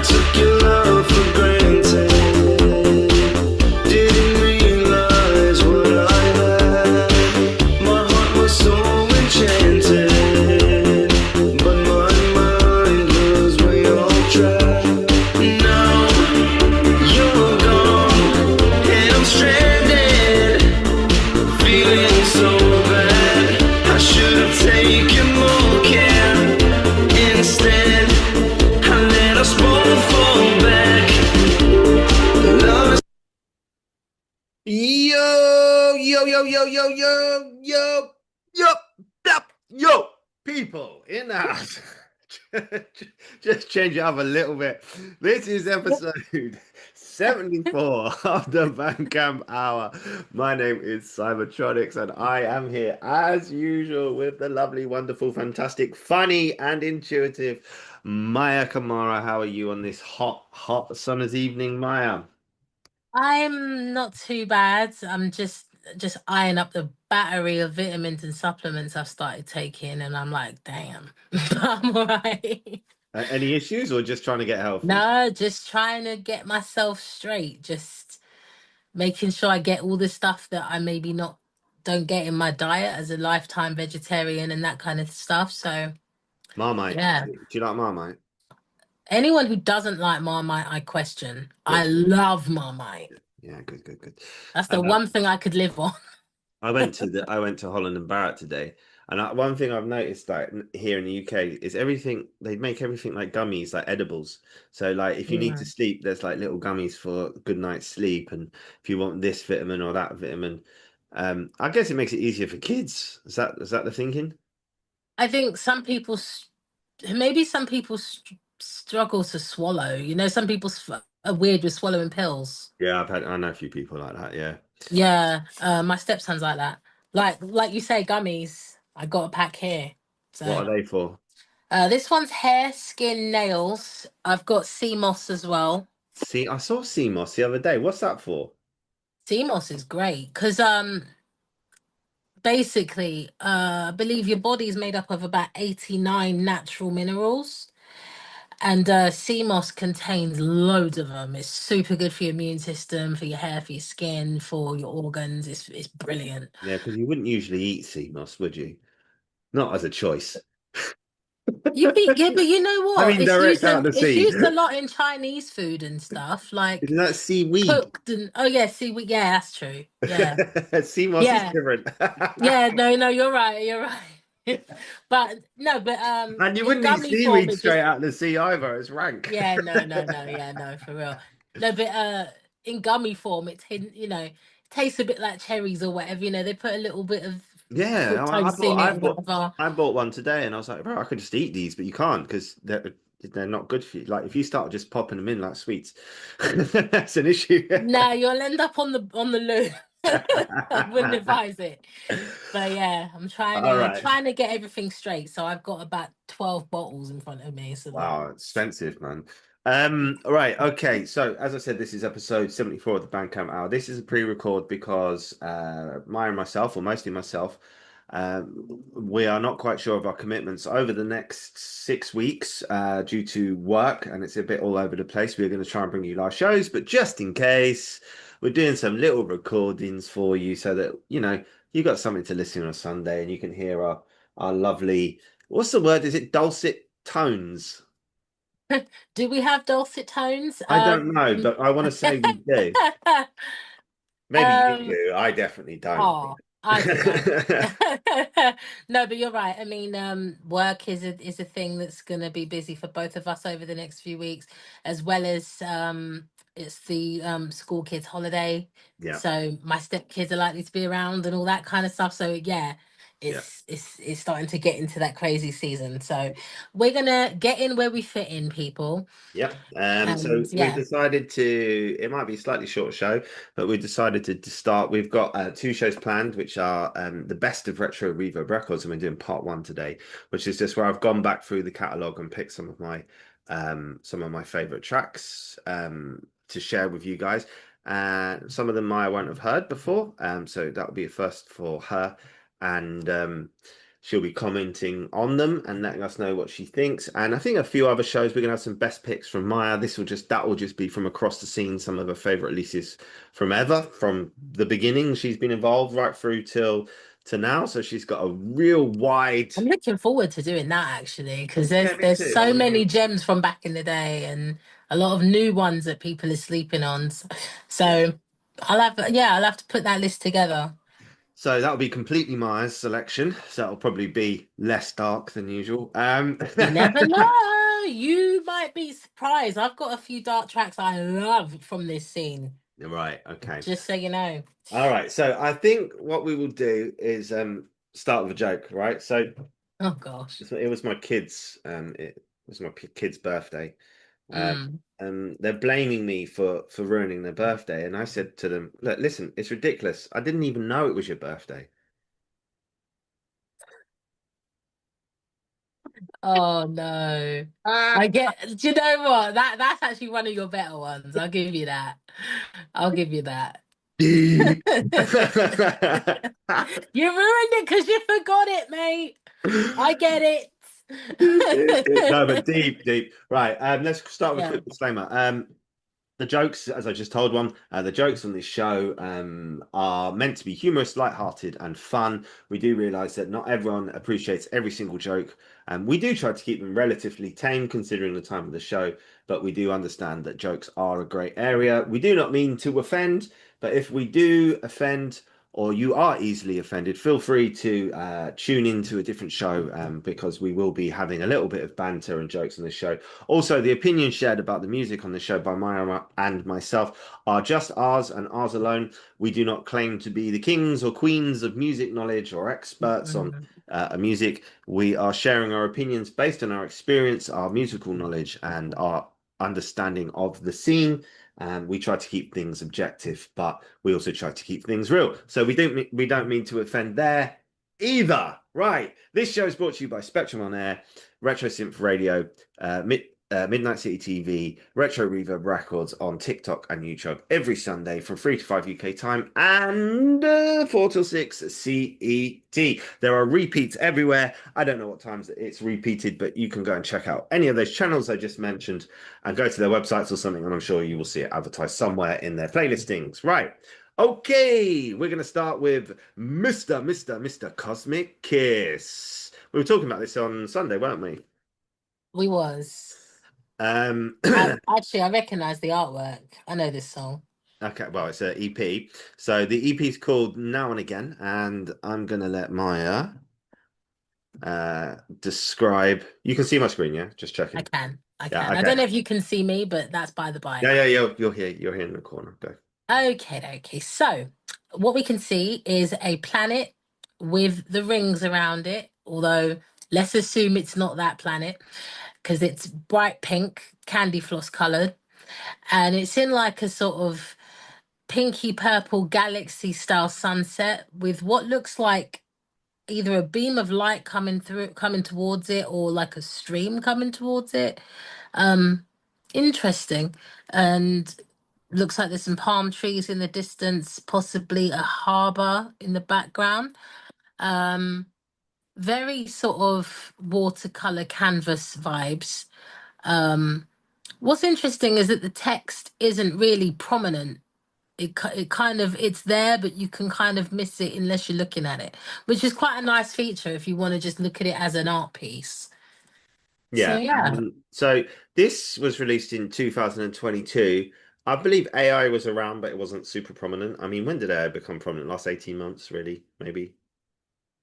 took your love for granted. Didn't realize what I had. My heart was so enchanted, but my mind was way off track. Now you're gone, and I'm stranded, feeling so bad. I should have taken more care. Instead, I let us both fall back. Love is Yo, yo, yo, yo, yo, yo, yo, yo, yo, people in the house. Just change it up a little bit. This is episode 74 of the Bandcamp Hour. My name is Cybertronics, and I am here as usual with the lovely, wonderful, fantastic, funny, and intuitive Maya Kamara. How are you on this hot summer's evening, Maya? I'm not too bad. I'm just eyeing up the battery of vitamins and supplements I've started taking, and I'm like, damn, I'm all right. Any issues or just trying to get healthy? No, just trying to get myself straight, just making sure I get all the stuff that I maybe not don't get in my diet as a lifetime vegetarian and that kind of stuff. So Marmite. yeah, Do you like Marmite? anyone who doesn't like Marmite, I question. I Good. love Marmite. Yeah, good. That's the Uh, one thing I could live on. I went to Holland and Barrett today, and one thing I've noticed like here in the UK is everything they make everything like gummies, like edibles. So like if you need to Yeah. sleep, there's like little gummies for good night's sleep, and if you want this vitamin or that vitamin, I guess it makes it easier for kids. Is that the thinking? I think maybe some people struggle to swallow. You know, some people are weird with swallowing pills. Yeah, I know a few people like that. Yeah. Yeah, my stepson's like that. Like you say, gummies. I got a pack here. What So are they for? this one's hair, skin, nails. I've got sea moss as well. See, I saw CMOS the other day. What's that for? Sea moss is great because basically I believe your body is made up of about 89 natural minerals. And sea moss contains loads of them. It's super good for your immune system, for your hair, for your skin, for your organs. It's brilliant. Yeah, because you wouldn't usually eat CMOS, would you? Not as a choice. Yeah, but you know I what? mean, direct out of the It's sea. used a lot in Chinese food and stuff, like Isn't that seaweed? cooked and oh yeah, seaweed. Yeah, that's true. Yeah, CMOS is yeah, different. yeah. No, no, you're right. You're right. But no, but And you in wouldn't eat gummy form, seaweed it straight just out of the sea either. It's rank. yeah, no, yeah, no, for real. No, but in gummy form, it's hidden. You know, it tastes a bit like cherries or whatever. You know, they put a little bit of Yeah, I fructose bought, in I it or bought, whatever. I bought one today, and I was like, bro, I could just eat these, but you can't because they're not good for you. Like if you start just popping them in like sweets, that's an issue. No, you'll end up on the loo. I wouldn't advise it. But yeah, I'm All right. trying to get everything straight. So I've got about 12 bottles in front of me. So Wow, expensive, man. All right, okay. So as I said, this is episode 74 of the Bandcamp Hour. This is a pre-record because Maya and myself, or mostly myself, we are not quite sure of our commitments over the next 6 weeks due to work, and it's a bit all over the place. We're going to try and bring you live shows, but just in case, we're doing some little recordings for you so that, you got something to listen on a Sunday and you can hear our lovely, what's the word? Is it dulcet tones? do we have dulcet tones? I don't know, but I want to say we do. Maybe you um, do. I definitely don't. oh, I don't know. No, but you're right. I mean, work is a thing that's going to be busy for both of us over the next few weeks, as well as it's the school kids' holiday, Yeah, so my stepkids are likely to be around and all that kind of stuff. So yeah, yeah. it's starting to get into that crazy season. So we're gonna get in where we fit in, people, Yep. So and we've yeah. decided to, it might be a slightly short show, but we decided to start. We've got two shows planned, which are the best of Retro Reverb Records, and we're doing part one today, which is just where I've gone back through the catalog and picked some of my favorite tracks to share with you guys. Some of them I won't have heard before, so that'll be a first for her. And She'll be commenting on them and letting us know what she thinks. And I think a few other shows we're gonna have some best picks from Maya. That will just be from across the scene, some of her favorite releases from ever, from the beginning. She's been involved right through till to now. So she's got a real wide. I'm looking forward to doing that actually, because Yeah, me there's too. I so want to many hear. gems from back in the day and a lot of new ones that people are sleeping on. Yeah. So I'll have to put that list together. So that'll be completely Maya's selection. So it'll probably be less dark than usual. You never know. You might be surprised. I've got a few dark tracks I love from this scene. Right, okay. Just so you know. All right. So I think what we will do is start with a joke, right? So Oh gosh. it was my kids it was my kid's birthday. Um Mm. they're blaming me for ruining their birthday. And I said to them, look, listen, it's ridiculous. I didn't even know it was your birthday. Oh no. Ah. I get, do you know what? That's actually one of your better ones. I'll give you that. I'll give you that. Deep. You ruined it because you forgot it, mate. I get No, but it. deep, deep. Right. Let's start with a Yeah. quick disclaimer. The jokes, as I just told one, the jokes on this show are meant to be humorous, light-hearted, and fun. We do realize that not everyone appreciates every single joke, and we do try to keep them relatively tame considering the time of the show, but we do understand that jokes are a great area. We do not mean to offend, but if we do offend or you are easily offended, feel free to tune into a different show because we will be having a little bit of banter and jokes on this show. Also, the opinions shared about the music on the show by Maya and myself are just ours and ours alone. We do not claim to be the kings or queens of music knowledge or experts on Mm. music. We are sharing our opinions based on our experience, our musical knowledge, and our understanding of the scene. And we try to keep things objective, but we also try to keep things real. So we don't mean to offend there either. Right. This show is brought to you by Spectrum on Air, Retro Synth Radio, Midnight City TV, Retro Reverb Records on TikTok and YouTube every Sunday from 3 to 5 UK time and 4 till 6 CET. There are repeats everywhere. I don't know what times it's repeated, but you can go and check out any of those channels I just mentioned and go to their websites or something, and I'm sure you will see it advertised somewhere in their playlistings. Right. Okay, we're going to start with Mr. Cosmic Kiss. We were talking about this on Sunday, weren't we? We was. Um, Actually, I recognize the artwork. I know this song. okay, well, it's an EP. So the EP is called Now and Again, and I'm gonna let Maya describe. You can see my screen, yeah? Just I checking. can. I Yeah, can. I okay. don't know if you can see me, but that's by the by. Yeah, you're here in the corner. Go. Okay. So, what we can see is a planet with the rings around it, although let's assume it's not that planet because it's bright pink, candy floss colored, and it's in like a sort of pinky purple galaxy style sunset with what looks like either a beam of light coming towards it or like a stream coming towards it. Um Interesting. And looks like there's some palm trees in the distance, possibly a harbor in the background. Um, Very sort of watercolor canvas vibes. Um, what's interesting is that the text isn't really prominent. It kind of it's there, but you can kind of miss it unless you're looking at it, which is quite a nice feature if you want to just look at it as an art piece. So Yeah. yeah. So this was released in 2022. I believe AI was around, but it wasn't super prominent. I mean, when did AI become prominent? Last 18 months, really? Maybe.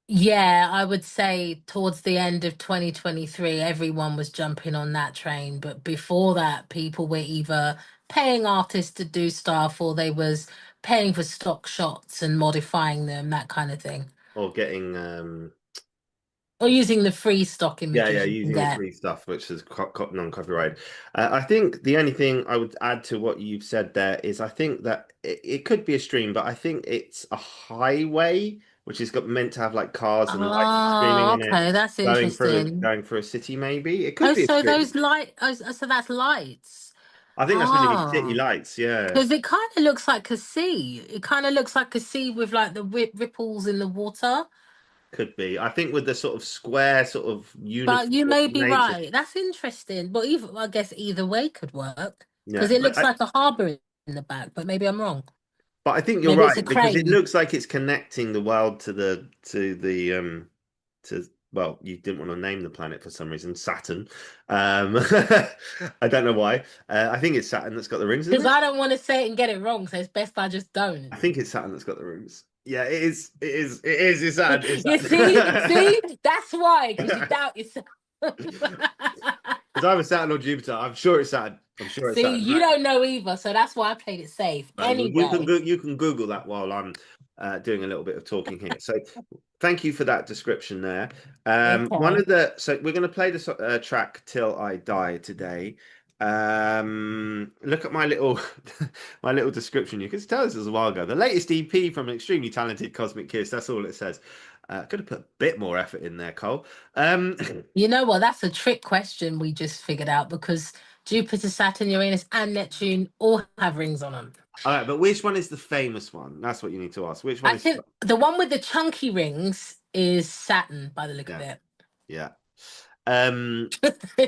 Yeah, I would say towards the end of 2023, everyone was jumping on that train. But before that, people were either paying artists to do stuff or they was paying for stock shots and modifying them, that kind of thing. Or getting Or using the free stock yeah, images you can using the get. free stuff, which is non-copyrighted. I think the only thing I would add to what you've said there is I think that it could be a stream, but I think it's a highway, which is got meant to have like cars and lights streaming Oh, on it, okay, that's interesting. going through a city. Maybe it could Oh, be a so stream. those so that's lights. I think that's meant to be city Ah, lights. Yeah. because it kind of looks like a sea. It kind of looks like a sea with like the ripples in the water. could be. I think with the sort of square, sort of But you uniform may be nature. right. That's interesting. But even I guess either way could work Yeah, because it looks like a harbour in the back. But maybe I'm wrong. but I think you're Maybe it's a right because it crane. looks like it's connecting the world to well, you didn't want to name the planet for some reason, Saturn. I don't know why. I think it's Saturn that's got the rings, isn't Because it? I don't want to say it and get it wrong, so it's best I just don't. I think it's Saturn that's got the rings. Yeah, it is. It is. It is. It's Saturn. It's You Saturn. see, that's why, because you doubt yourself. It's either Saturn or Jupiter. I'm sure it's Saturn. I'm sure it's See, Saturn. you don't know either, so that's why I played it safe. Right, well, Anyway, you can Google that while I'm doing a little bit of talking here. So, thank you for that description there. okay. So we're going to play the track "Till I Die" today. Look at my little my little description. You can tell this was a while ago. The latest EP from an extremely talented Cosmic Kiss. That's all it says. Could have put a bit more effort in there, Cole. You know what? That's a trick question we just figured out because Jupiter, Saturn, Uranus, and Neptune all have rings on them. All right, but which one is the famous one? That's what you need to ask. Which one I is? think the one with the chunky rings is Saturn by the look of it. Yeah.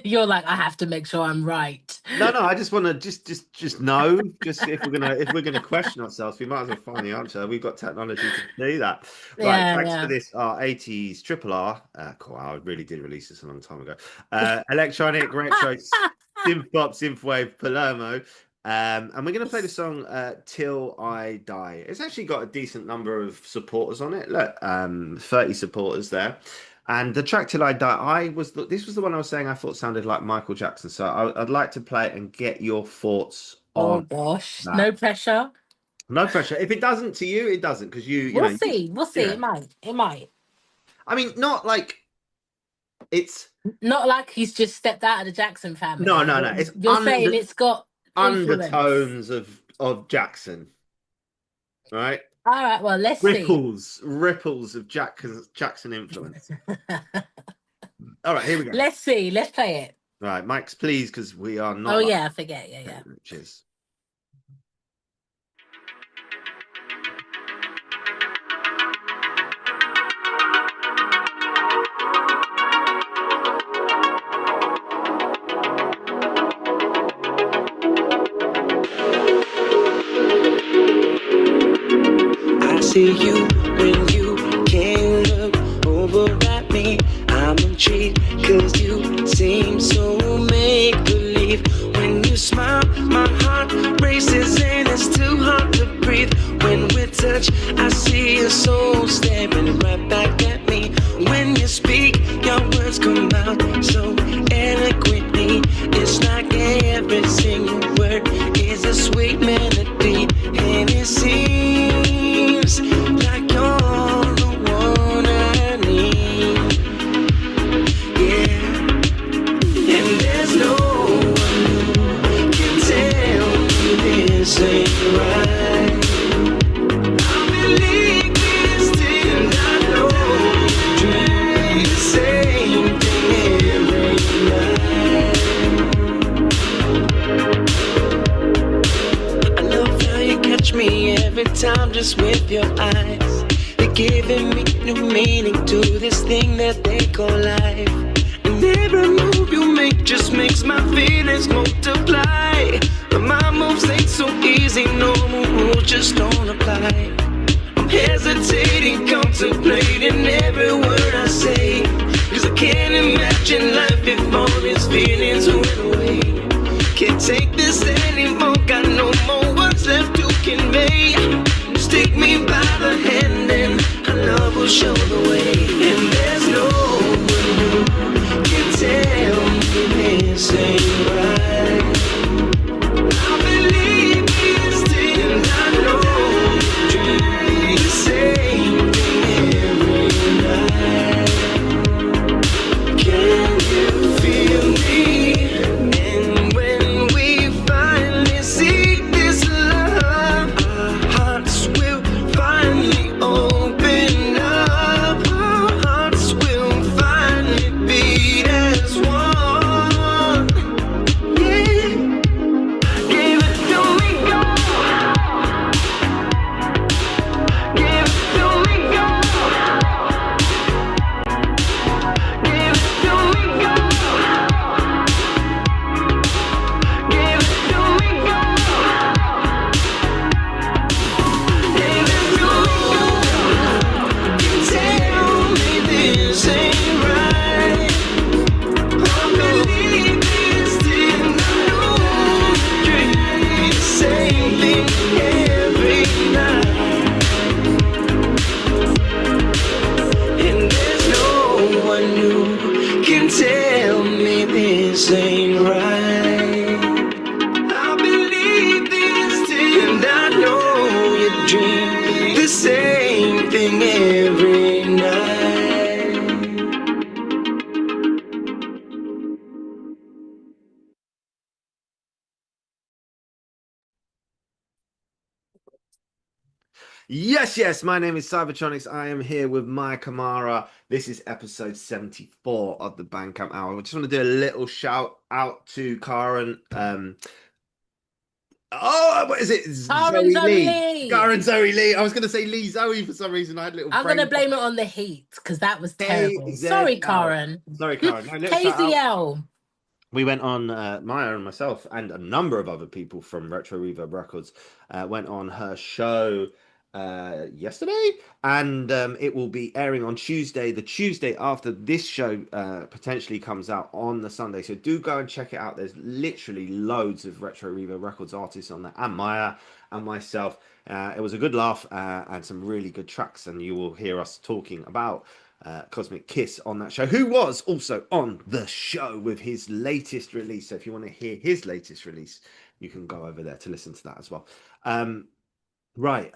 You're like, I have to make sure I'm right. No, I just want to just know. Just if we're gonna question ourselves, we might as well find the answer. We've got technology to do that. Right. Yeah, Thanks yeah. for this. Our 80s Triple R. Cool. I really did release this a long time ago. Electronic, retro, synth pop, synthwave, Palermo. And we're going to play the song "Till I Die." It's actually got a decent number of supporters on it. Look, 30 supporters there. And the track "Till I Die," this was the one I was saying I thought sounded like Michael Jackson. So I'd like to play it and get your thoughts on. Oh gosh, that. no pressure. No pressure. If it doesn't to you, it doesn't because We'll see. It might. I mean, not like it's not like he's just stepped out of the Jackson family. No. It's You're saying it's got undertones of Jackson, right? All right, well, let's see. Ripples of Jackson influence. All right, here we go. Let's see. Let's play it. All right, mics, please, because we are not. Oh, yeah, I forget. Yeah. Cheers. See you when you can look over at me. I'm intrigued cause you seem so make-believe. When you smile, my heart races and it's too hard to breathe. When we touch, I see your soul staring right back at me. When you speak, your words come out so eloquently. It's like every single word is a sweet melody. And it seems like you're the one I need, yeah. And there's no one who can tell me this ain't right. I believe this till I know you dream the same thing every night. I love how you catch me every time just with your eyes. You're giving me new meaning to this thing that they call life. And every move you make just makes my feelings multiply. But my moves ain't so easy, normal rules just don't apply. I'm hesitating, contemplating every word I say. Cause I can't imagine life if all these feelings went away. Can't take this anymore, got no more words left to convey. Just take me by the hand and our love will show the way. And there's no one who can tell me this ain't right. I believe this till I know you dream the same thing every night. Can you feel me? And when we finally see this love, our hearts will finally open up. every night. Yes, my name is Cybertronics. I am here with Maya Kamara. This is episode 74 of the Bandcamp Hour. I just want to do a little shout out to Karen. What is it? Karen Zoe Zoe Lee. Lee. Karen Zoe Lee. I was going to say Lee Zoe for some reason. I had a little I'm gonna brain blame pop. it on the heat because that was terrible. Sorry, KZL. Karen. Sorry, Karen. No, little shout out. KZL. We went on, Maya and myself and a number of other people from Retro Reverb Records went on her show yesterday, and it will be airing on Tuesday, the Tuesday after this show potentially comes out on the Sunday. So do go and check it out. There's literally loads of Retro Reverb Records artists on there, and Maya and myself. It was a good laugh and some really good tracks, and you will hear us talking about Cosmic Kiss on that show, who was also on the show with his latest release. So if you want to hear his latest release, you can go over there to listen to that as well. Right.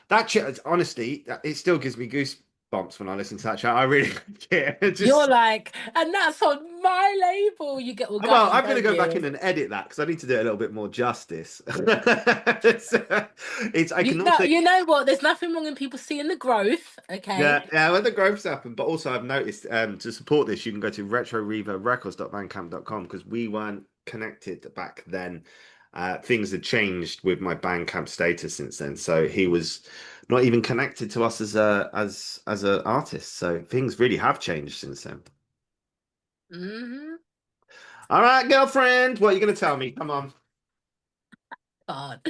That chat, honestly, it still gives me goosebumps when I listen to that chat. I really like it. You're like, and that's on my label. You get all Well, gutted, I'm going to don't go back you? in and edit that because I need to do it a little bit more justice. I can also, You know what? There's nothing wrong in people seeing the growth. Okay. yeah, when the growth's happened, but also I've noticed to support this, you can go to RetroReverbRecords.bandcamp.com because we weren't connected back then. Things had changed with my Bandcamp status since then, so he was not even connected to us as a artist. So things really have changed since then. Mm-hmm. All right, girlfriend, what are you going to tell me? Come on. God.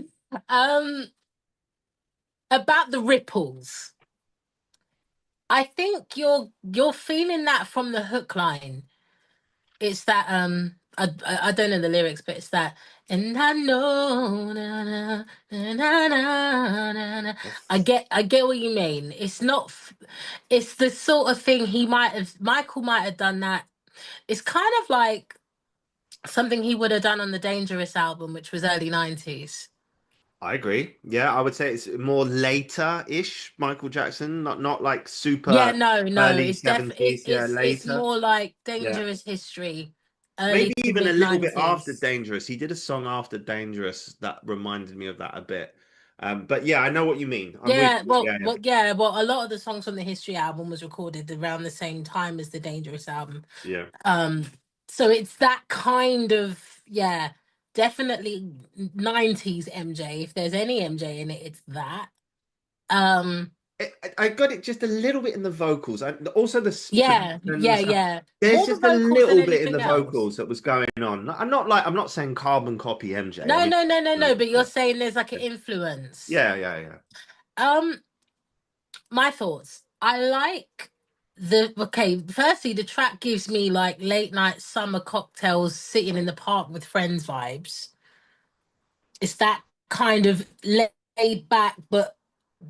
About the ripples. I think you're feeling that from the hook line. It's that I don't know the lyrics, but it's that and I know na, na, na, na, na, na, na. I get what you mean. It's not it's the sort of thing Michael might have done that. It's kind of like something he would have done on the Dangerous album, which was early 90s. I agree. Yeah, I would say it's more later-ish Michael Jackson, not like Yeah, super no, early it's 70s. Yeah, it's later. more like Yeah. Dangerous History, Maybe early to even a mid little bit after 90s. Dangerous. He did a song after Dangerous that reminded me of that a bit. But yeah, I know what you mean. I'm with Yeah, you. Yeah, well, a lot of the songs from the History album was recorded around the same time as the Dangerous album. yeah. Um, so it's that kind of, yeah, definitely 90s MJ. If there's any MJ in it, it's that. Um, I got it just a little bit in the vocals. Also the yeah, production and stuff. yeah. There's More the just a vocals than little bit in the anything else. vocals that was going on. I'm not saying carbon copy MJ. I No, mean, no, no, no, no, no. But you're no. saying there's like an influence. Yeah. Um, my thoughts. I like firstly, the track gives me like late night summer cocktails sitting in the park with friends vibes. It's that kind of laid back but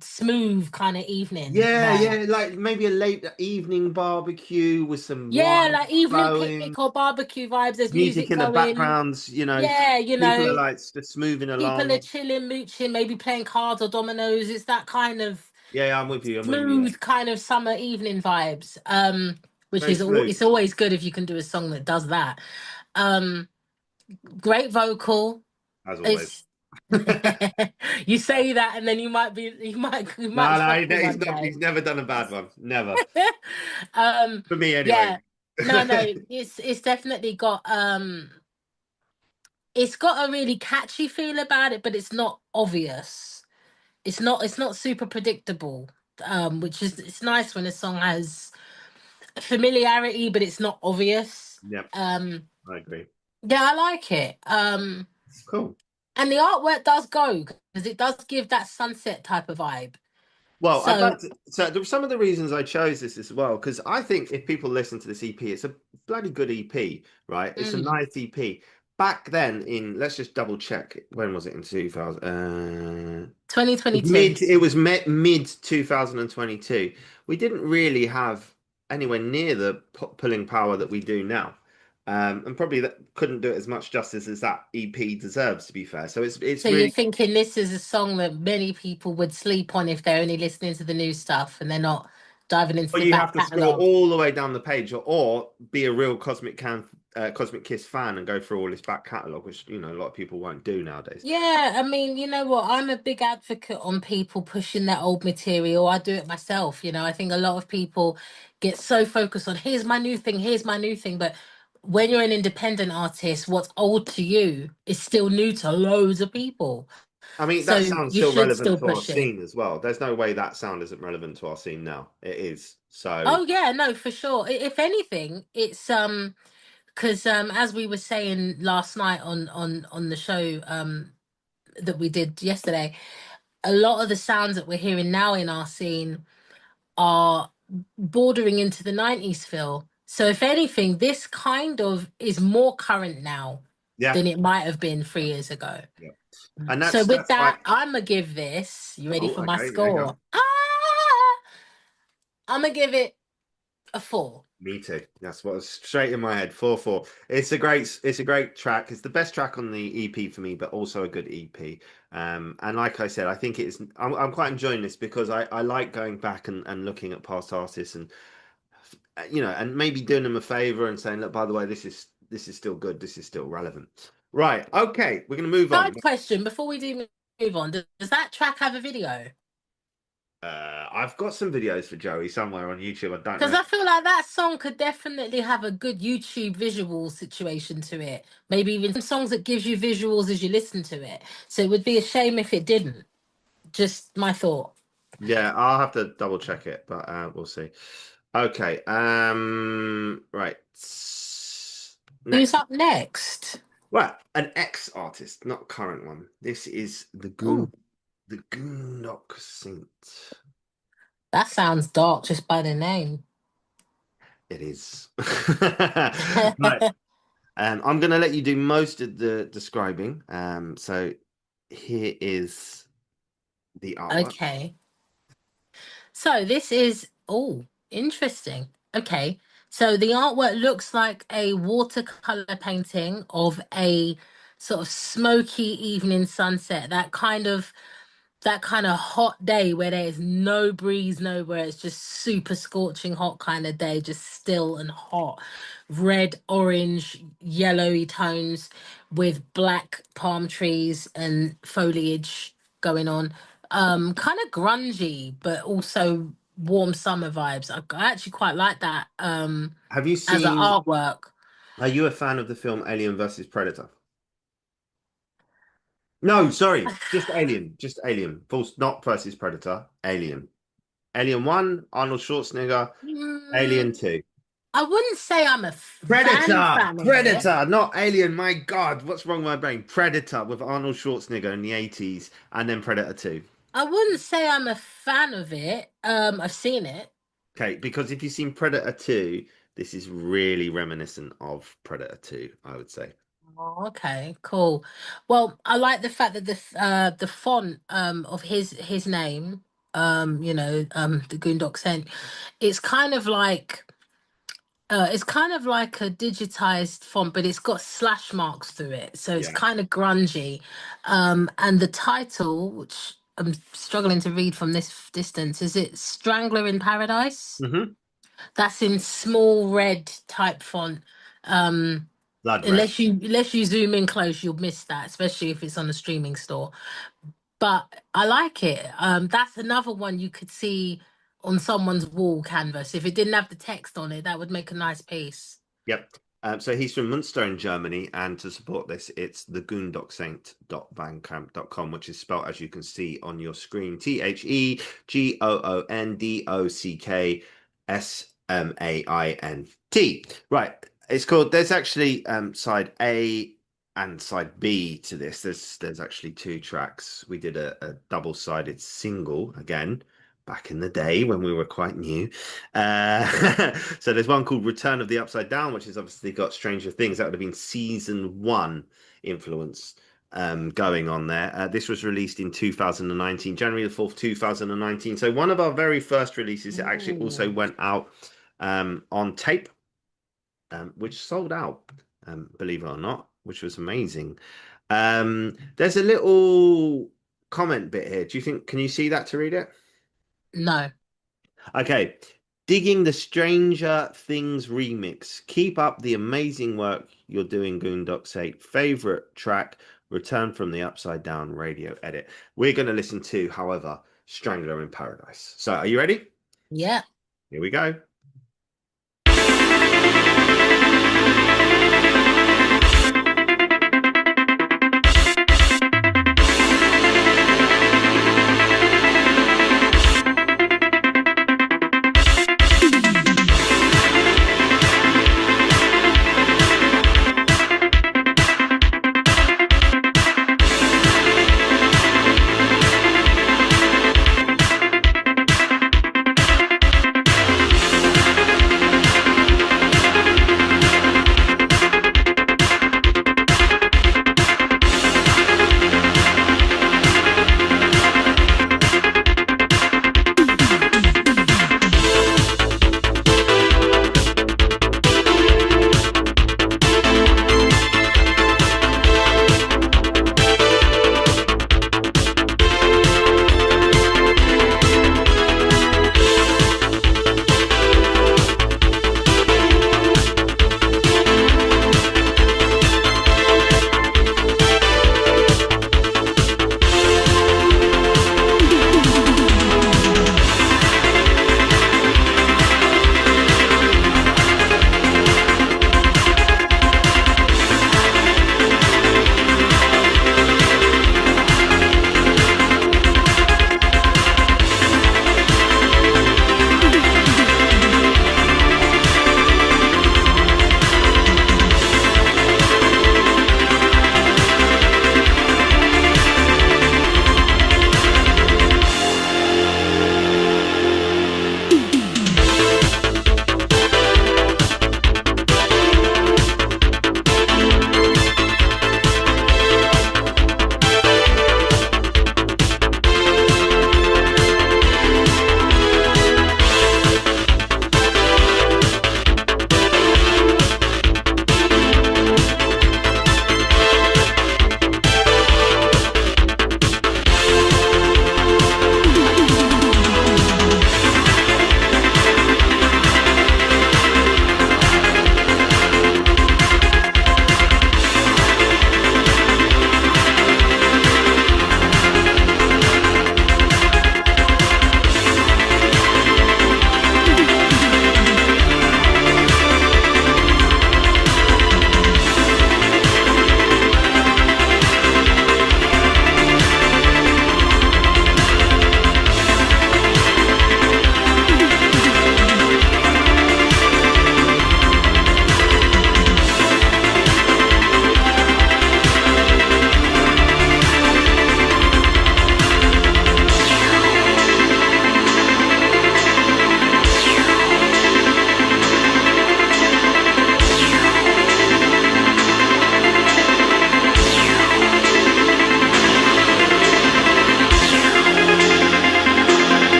smooth kind of evening vibe. Yeah, like maybe a late evening barbecue with some Yeah, wine like evening flowing, picnic or barbecue vibes. There's music music in the going. backgrounds, Yeah, people are like just moving people are along. chilling, mooching, maybe playing cards or dominoes. It's that kind of Yeah, I'm with you. I'm with you. Yeah. smooth kind of summer evening vibes. Which Very is smooth, it's always good if you can do a song that does that. Um, great vocal. as always. It's you say that and then you might No, shuffle he's one not. day. He's never done a bad one. Never. For me, anyway. Yeah, no, it's definitely got it's got a really catchy feel about it, but it's not obvious. It's not super predictable. Which is it's nice when a song has familiarity, but it's not obvious. Yep, I agree. Yeah, I like it. Cool. And the artwork does go because it does give that sunset type of vibe. Well, I'd So, like to. So, there were some of the reasons I chose this as well, because I think if people listen to this EP, it's a bloody good EP, right? It's a nice EP. Back then, let's just double check. When was it in 2000? 2022. It was mid 2022. We didn't really have anywhere near the pulling power that we do now. And probably that couldn't do it as much justice as that EP deserves, to be fair. So it's So you're really. thinking this is a song that many people would sleep on if they're only listening to the new stuff and they're not diving into Or the you back have to scroll catalogue. all the way down the page, or be a real Cosmic Kiss fan and go through all his back catalogue, which a lot of people won't do nowadays. Yeah, I mean, you know what? I'm a big advocate on people pushing their old material. I do it myself. I think a lot of people get so focused on here's my new thing, here's my new thing. But when you're an independent artist, what's old to you is still new to loads of people. I mean, So that sound's you still should relevant still to our push it. scene as well. There's no way that sound isn't relevant to our scene now. It is. So Oh yeah, no, for sure. If anything, it's because as we were saying last night on the show that we did yesterday, a lot of the sounds that we're hearing now in our scene are bordering into the 90s feel. So if anything, this kind of is more current now yeah, than it might have been 3 years ago. yeah, and So with that's why. that, I'm gonna give this. You ready Oh, for my okay, yeah, go. score? I'm gonna give it a 4. Me too. That's what was straight in my head. 4-4. It's a great track. It's the best track on the EP for me, but also a good EP. And like I said, I think I'm quite enjoying this because I like going back and looking at past artists and and maybe doing them a favor and saying, look, by the way, this is still good. This is still relevant. Right. Okay. We're gonna move on. Side question before we do move on: does that track have a video? I've got some videos for Joey somewhere on YouTube. I don't Because know. I feel like that song could definitely have a good YouTube visual situation to it. Maybe even some songs that gives you visuals as you listen to it. So it would be a shame if it didn't. Just my thought. Yeah, I'll have to double check it, but we'll see. Okay. Right. Who's Next. up next? Well, an ex-artist, not a current one. This is Oh, the Goondock Saint. that sounds dark just by the name. It is. Right. I'm going to let you do most of the describing. So here is the artwork. Okay. So this is interesting. Okay. So the artwork looks like a watercolor painting of a sort of smoky evening sunset. That kind of hot day where there's no breeze nowhere. It's just super scorching hot kind of day, just still and hot. Red, orange, yellowy tones with black palm trees and foliage going on. Kind of grungy, but also warm summer vibes. I actually quite like that Have you as an seen, artwork. are you a fan of the film Alien versus Predator? No, sorry, just Alien. Just Alien. False, not versus Predator. Alien. Alien 1, Arnold Schwarzenegger. Alien Mm, 2. I wouldn't say I'm a Predator! fan of it. Predator, not Alien. My God, what's wrong with my brain? Predator with Arnold Schwarzenegger in the 80s, and then Predator 2. I wouldn't say I'm a fan of it. I've seen it. Okay, because if you've seen Predator 2, this is really reminiscent of Predator 2, I would say. Oh, okay, cool. Well, I like the fact that the font of his name, the Goondock Saint, it's kind of like a digitized font, but it's got slash marks through it, so it's Yeah. kind of grungy. And the title, which I'm struggling to read from this distance, is it Strangler in Paradise? Mm-hmm. That's in small red type font. Um, Blood red. unless you zoom in close, you'll miss that, especially if it's on a streaming store. But I like it. That's another one you could see on someone's wall canvas. If it didn't have the text on it, that would make a nice piece. Yep. So he's from Munster in Germany, and to support this, it's thegoondocksaint.bandcamp.com, which is spelled as you can see on your screen: TheGoondockSmaint. Right. It's called. There's actually side A and side B to this. There's actually two tracks. We did a double-sided single again back in the day when we were quite new. So there's one called Return of the Upside Down, which has obviously got Stranger Things. That would have been season 1 influence going on there. This was released in 2019, January the 4th, 2019. So one of our very first releases. It actually also Ooh. went out on tape. which sold out, believe it or not, which was amazing. There's a little comment bit here. Do you think, can you see that to read it? No. Okay. Digging the Stranger Things remix. Keep up the amazing work you're doing, Goondocks 8. Favorite track, Return from the Upside Down radio edit. We're going to listen to, however, Strangler in Paradise. So are you ready? Yeah. Here we go.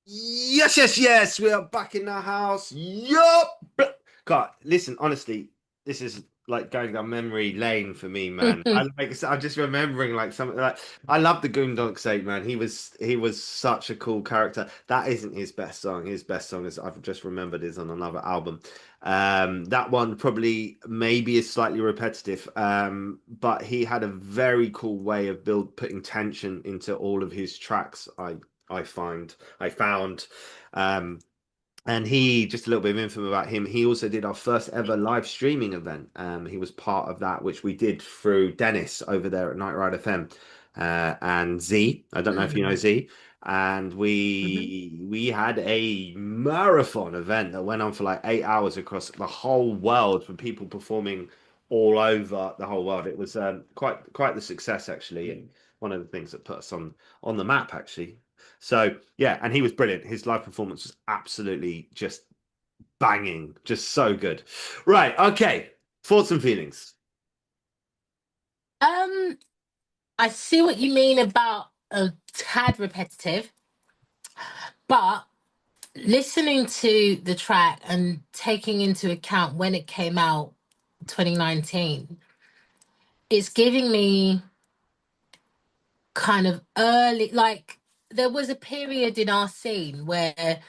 Yes, yes, yes. We are back in the house. Yup. God, listen, honestly, this is like going down memory lane for me, man. I'm just remembering like something like I love the Goondocks 8, man. He was such a cool character. That isn't his best song. His best song is I've just remembered is on another album. That one probably maybe is slightly repetitive. But he had a very cool way of putting tension into all of his tracks. I found. Um, And he, just a little bit of info about him, he also did our first ever live streaming event. He was part of that, which we did through Dennis over there at Night Ride FM, and Z. I don't know if you know Mm. Z. And Mhm. we had a marathon event that went on for like 8 hours across the whole world, with people performing all over the whole world. It was quite the success actually, and one of the things that put us on the map actually. So yeah, and he was brilliant. His live performance was absolutely just banging, just so good. Right, okay. Thoughts and feelings. Um, I see what you mean about a tad repetitive, but listening to the track and taking into account when it came out, 2019, it's giving me kind of early, like there was a period in our scene where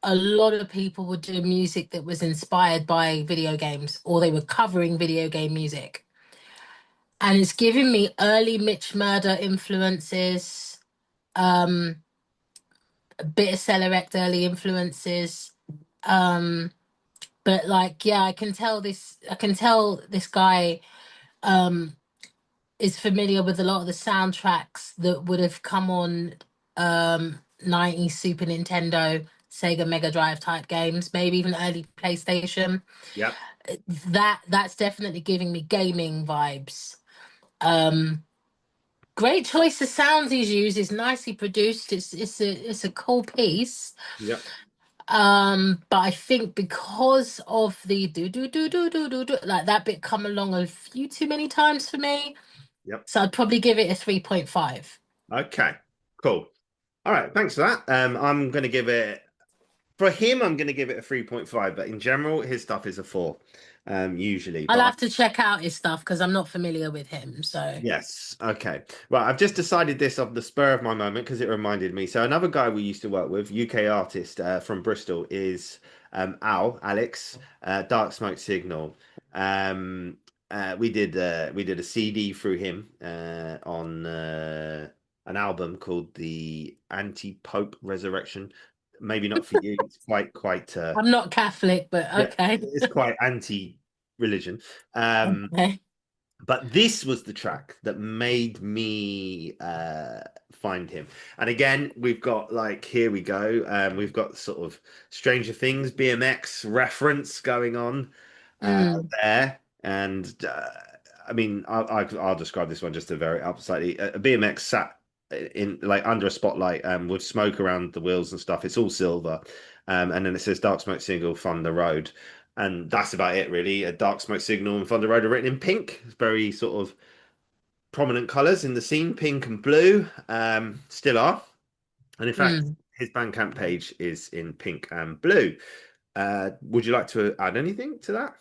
a lot of people would do music that was inspired by video games or they were covering video game music. And it's giving me early Mitch Murder influences, um, a bit of Celeract early influences. Um, but like, yeah, I can tell this guy um is familiar with a lot of the soundtracks that would have come on 90s Super Nintendo, Sega Mega Drive type games, maybe even early PlayStation. Yep, That's definitely giving me gaming vibes. Um, Great choice of sounds he's used. It's nicely produced. It's a cool piece. yep, But I think because of the do like that bit come along a few too many times for me. yep. So I'd probably give it a 3.5. Okay, cool. All right, thanks for that. I'm gonna give it for him, I'm gonna give it a 3.5, but in general, his stuff is a 4, usually. I'll But have to check out his stuff because I'm not familiar with him. So yes. Okay. Well, I've just decided this off the spur of my moment because it reminded me. So another guy we used to work with, UK artist from Bristol, is Alex, Dark Smoke Signal. Um, we did a CD through him on an album called the Anti-Pope Resurrection. Maybe not for you. It's quite I'm not Catholic, but yeah, okay. it's quite anti-religion. Um, Okay. but this was the track that made me find him. And again, we've got like, here we go. We've got sort of Stranger Things BMX reference going on Mm, there. And I mean, I'll describe this one just to vary it up slightly. A BMX sat in like under a spotlight with smoke around the wheels and stuff. It's all silver. And then it says Dark Smoke Signal Thunder Road. And that's about it, really. A Dark Smoke Signal and Thunder Road are written in pink. It's very sort of prominent colours in the scene, pink and blue, still are. And in fact, mm. his Bandcamp page is in pink and blue. Would you like to add anything to that?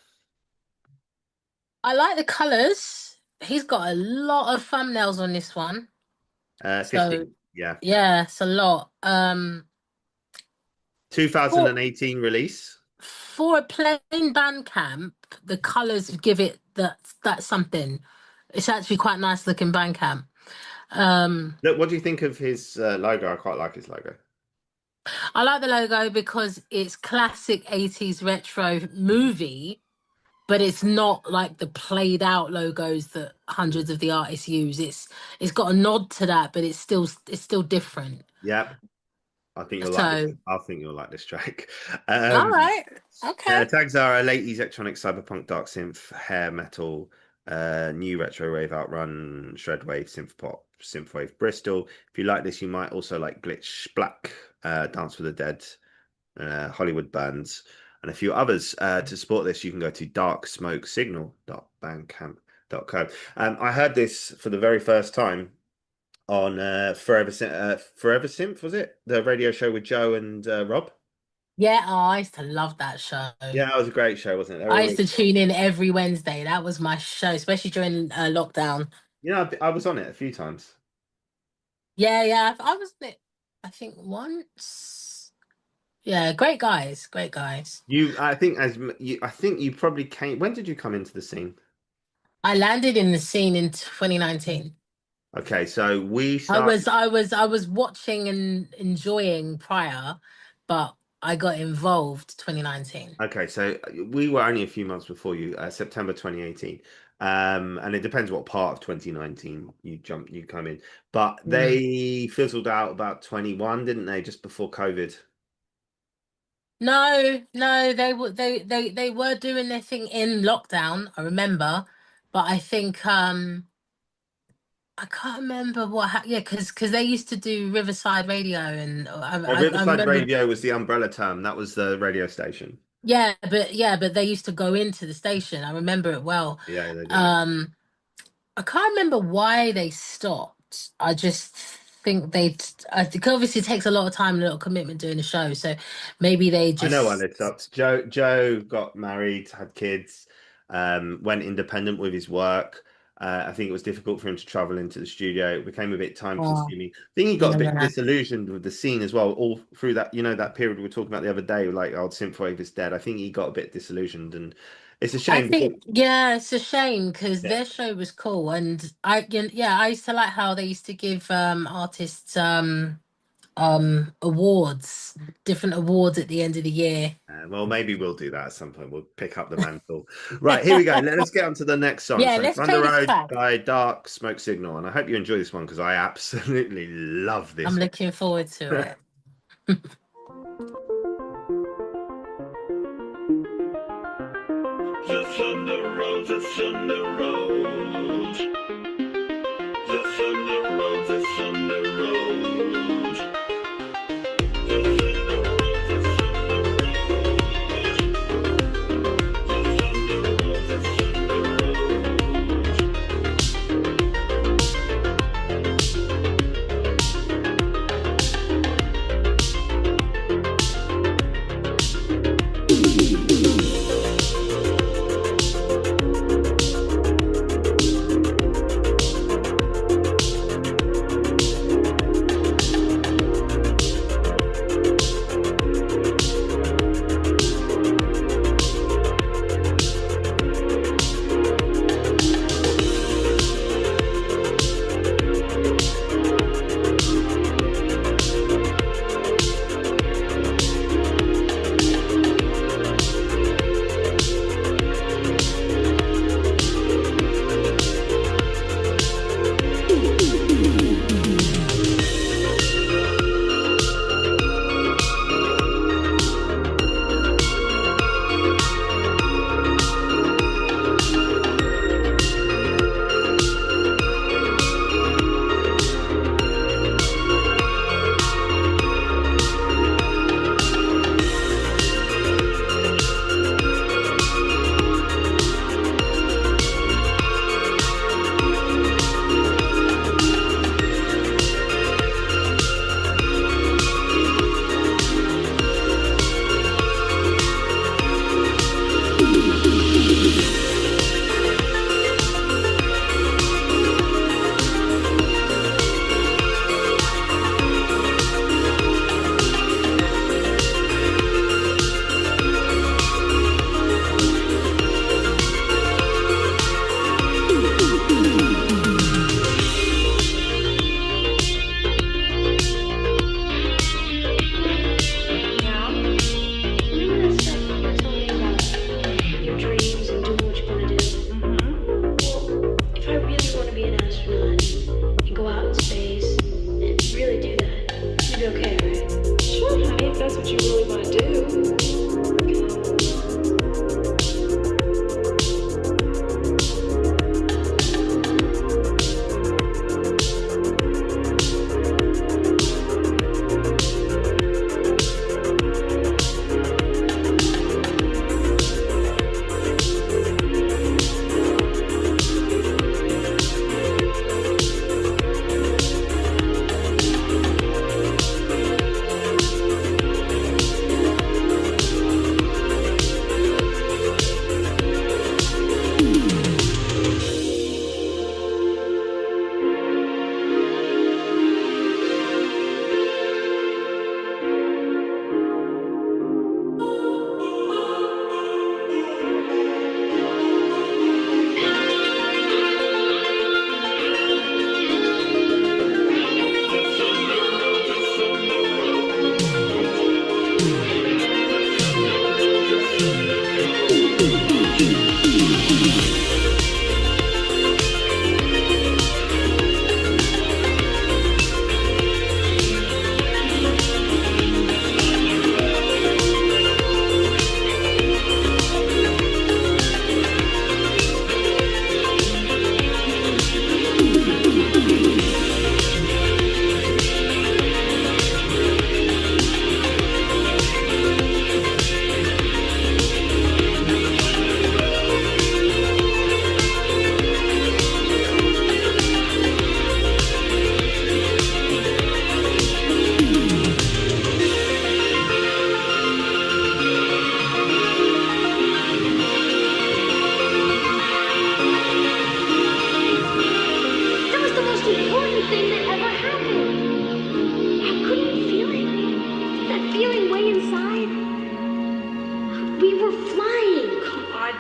I like the colors. He's got a lot of thumbnails on this one. So 15, yeah. yeah, it's a lot. For 2018 release. for a plain Bandcamp, the colors give it that's something. It's actually quite nice looking Bandcamp. Um, Look, what do you think of his logo? I quite like his logo. I like the logo because it's classic 80s retro movie, but it's not like the played out logos that hundreds of the artists use. It's got a nod to that, but it's still different. Yeah, I think you'll like this. So, I think you'll like this track. all Um, right. Okay. Tags are late electronic, cyberpunk, dark synth, hair metal, new retro rave, outrun, shredwave, synth pop, synthwave, Bristol. If you like this, you might also like Glitch Black, Dance with the Dead, Hollywood bands, and a few others. To support this, you can go to darksmokesignal.bandcamp.co. I heard this for the very first time on Forever Synth, was it? The radio show with Joe and Rob. Yeah, oh, I used to love that show. Yeah, that was a great show, wasn't it? They were I used to amazing. tune in every Wednesday. That was my show, especially during lockdown. You know, I was on it a few times. Yeah, yeah. I was in it, I think once. Yeah, great guys, great guys. I think I think you probably came. When did you come into the scene? I landed in the scene in 2019. Okay, so we I started. was I was watching and enjoying prior, but I got involved 2019. Okay, so we were only a few months before you, September 2018. And it depends what part of 2019 you come in. But Mm. they fizzled out about 21, didn't they, just before COVID? No, no, they were doing their thing in lockdown, I remember, but I think I can't remember yeah, because they used to do Riverside Radio, and I Riverside remember. Radio was the umbrella term. That was the radio station. Yeah, but they used to go into the station. I remember it well. Yeah, they did. Um, I can't remember why they stopped. I just think I think obviously it takes a lot of time and a lot of commitment doing the show, so maybe they I know why just. they stopped. Joe got married, had kids, went independent with his work. I think it was difficult for him to travel into the studio. It became a bit time Oh, consuming. I think he got a yeah, bit yeah. disillusioned with the scene as well, all through that, that period we were talking about the other day, like old synthwave is dead. I think he got a bit disillusioned, and it's a I shame because think yeah, it's a shame because yeah, their show was cool, and yeah, I used to like how they used to give artists awards, different awards at the end of the year. well, maybe we'll do that at some point. We'll pick up the mantle. Right, here we go. Let's get on to the next song. Yeah, So, let's Run the play this Road track. by Dark Smoke Signal. And I hope you enjoy this one because I absolutely love I'm this one. looking forward to it. The thunder rolls, the thunder rolls. The thunder rolls, the thunder rolls. The thunder rolls, the thunder rolls. The thunder rolls, the thunder rolls.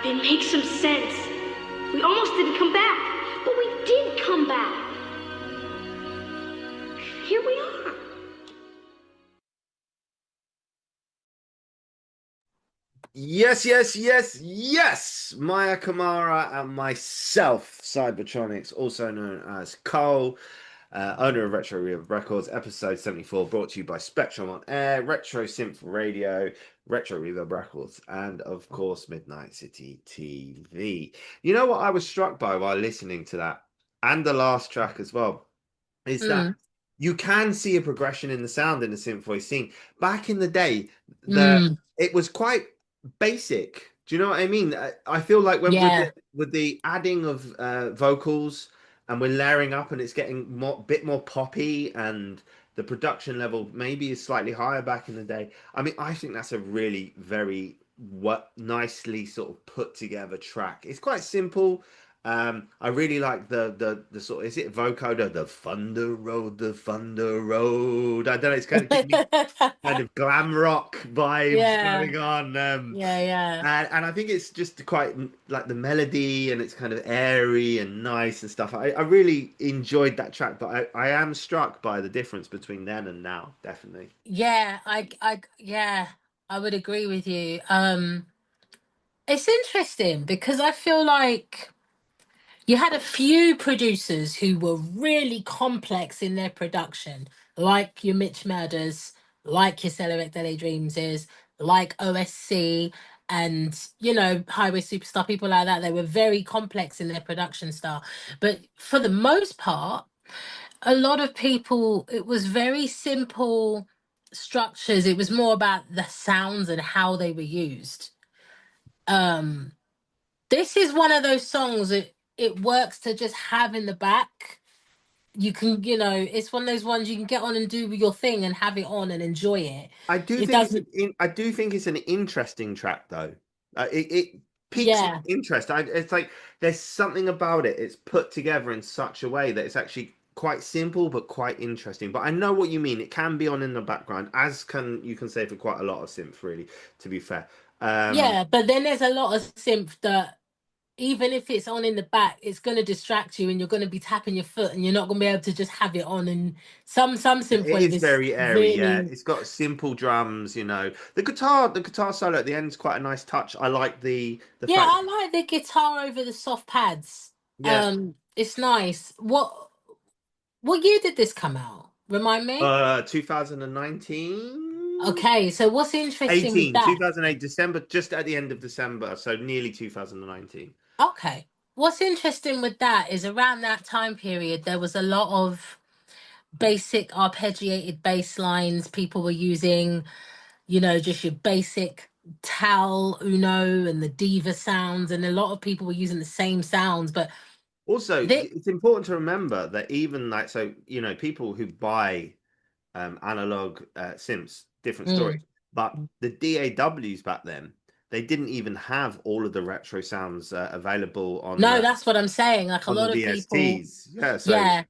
they make some sense. We almost didn't come back, but we did come back. Here we are. Yes, yes, yes, yes. Maya Kamara and myself, Cybertronics, also known as Cole, owner of Retro Reverb Records, episode 74, brought to you by Spectrum on Air, Retro Synth Radio, Retro Reverb Records, and of course, Midnight City TV. You know what I was struck by while listening to that, and the last track as well, is that you can see a progression in the sound in the synth voice scene. Back in the day, it was quite basic. Do you know what I mean? I feel like when with the adding of vocals and we're layering up and it's getting bit more poppy and the production level maybe is slightly higher back in the day. I mean, I think that's a really very nicely sort of put together track. It's quite simple. I really like the sort of, is it vocoder, the Thunder Road, the Thunder Road. I don't know, it's kind of giving me kind of glam rock vibes going on. And I think it's just quite like the melody and it's kind of airy and nice and stuff. I really enjoyed that track, but I am struck by the difference between then and now, definitely. Yeah, I would agree with you. It's interesting because I feel like you had a few producers who were really complex in their production, like your Mitch Murders, like your Celebrate Daily Dreams is, like OSC, and Highway Superstar, people like that. They were very complex in their production style. But for the most part, a lot of people, it was very simple structures. It was more about the sounds and how they were used. This is one of those songs that it works to just have in the back. You can, it's one of those ones you can get on and do your thing and have it on and enjoy it. I do It think doesn't. I do think it's an interesting track though. It piques my interest. It's like there's something about it. It's put together in such a way that it's actually quite simple but quite interesting. But I know what you mean. It can be on in the background, as you can say for quite a lot of synth, really, to be fair. Yeah, but then there's a lot of synth that even if it's on in the back, it's going to distract you and you're going to be tapping your foot and you're not going to be able to just have it on. And some synth It wave is is very airy, yeah. really. It's got simple drums, The guitar solo at the end is quite a nice touch. I like the Yeah, fact. I like the guitar over the soft pads. Yeah. It's nice. What year did this come out? Remind me. 2019. Okay, so what's interesting with 18, that? 2008, December, just at the end of December, so nearly 2019. Okay. What's interesting with that is around that time period, there was a lot of basic arpeggiated bass lines. People were using, just your basic Tal, Uno, and the Diva sounds, and a lot of people were using the same sounds. But Also, it's important to remember that even people who buy analog synths, different stories, but the DAWs back then, they didn't even have all of the retro sounds available on no, that's what I'm saying. Like a on the lot of people, VSTs. yeah.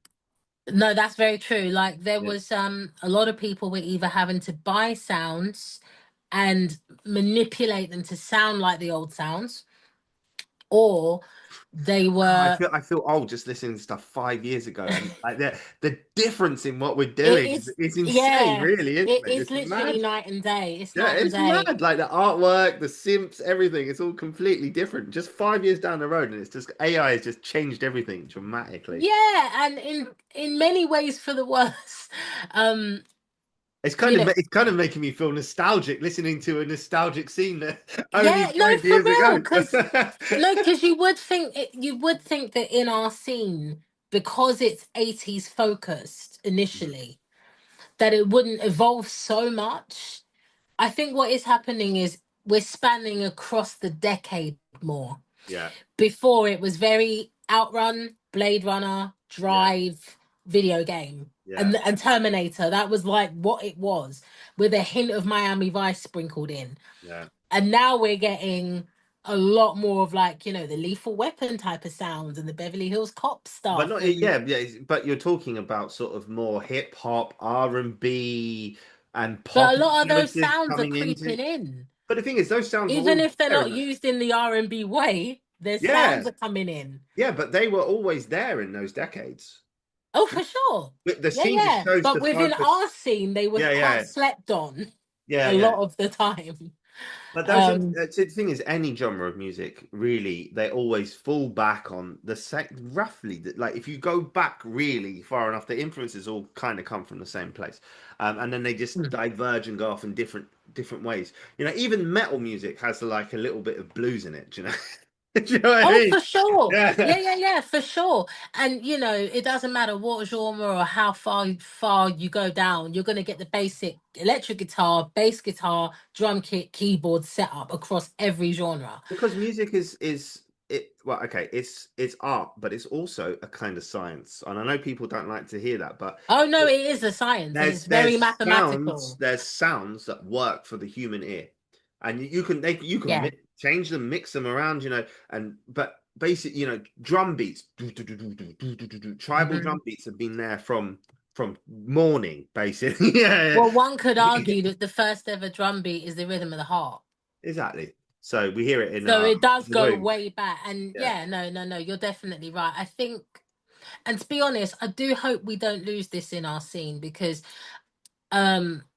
No, that's very true. Like there was a lot of people were either having to buy sounds and manipulate them to sound like the old sounds, or they were. I feel old just listening to stuff 5 years ago, and like the difference in what we're It doing is, is insane, yeah. really, isn't It it? is It's literally mad. night and day. It's Yeah, night and it's day. mad. Like the artwork, the simps, everything, it's all completely different. Just 5 years down the road, and it's just AI has just changed everything dramatically. Yeah, and in many ways for the worse. It's kind of making me feel nostalgic listening to a nostalgic scene that only Yeah, no, 5 for years real. ago. Because you would think that in our scene, because it's 80s focused initially, that it wouldn't evolve so much. I think what is happening is we're spanning across the decade more. Yeah. Before it was very Outrun, Blade Runner, Drive, video game. Yeah. And Terminator. That was like what it was, with a hint of Miami Vice sprinkled in. Yeah. And now we're getting a lot more of like, the Lethal Weapon type of sounds and the Beverly Hills Cop But stuff. not And but you're talking about sort of more hip hop, R&B, and but pop a lot of those influences sounds are coming into. creeping in. But the thing is, those sounds were Even always if they're there not used in the R&B way, their yeah, sounds are coming in. yeah, but they were always there in those decades. Oh, for sure. The Yeah, scene just yeah. shows But the within focus. our scene, they was Yeah, quite yeah, slept on yeah, a yeah. lot of the time. But those are Um, so the thing is, any genre of music, really, they always fall back on the roughly like if you go back really far enough, the influences all kind of come from the same place, and then they just diverge and go off in different ways. You know, even metal music has like a little bit of blues in it. Do you know? Do you know what I Oh, mean? for sure. Yeah. Yeah, for sure. And it doesn't matter what genre or how far you go down, you're gonna get the basic electric guitar, bass guitar, drum kit, keyboard setup across every genre. Because music is it well, okay, it's art, but it's also a kind of science. And I know people don't like to hear that, but Oh no, it is a science and it's very mathematical. there's sounds that work for the human ear, and you can Yeah. change them, mix them around, and but basic, drum beats, tribal Mhm. drum beats have been there from morning, basically. Yeah, Well, one could yeah. argue that the first ever drum beat is the rhythm of the heart. Exactly. So we hear it in So it does the go womb. way back. And Yeah. yeah, no, you're definitely right. I think, and to be honest, I do hope we don't lose this in our scene because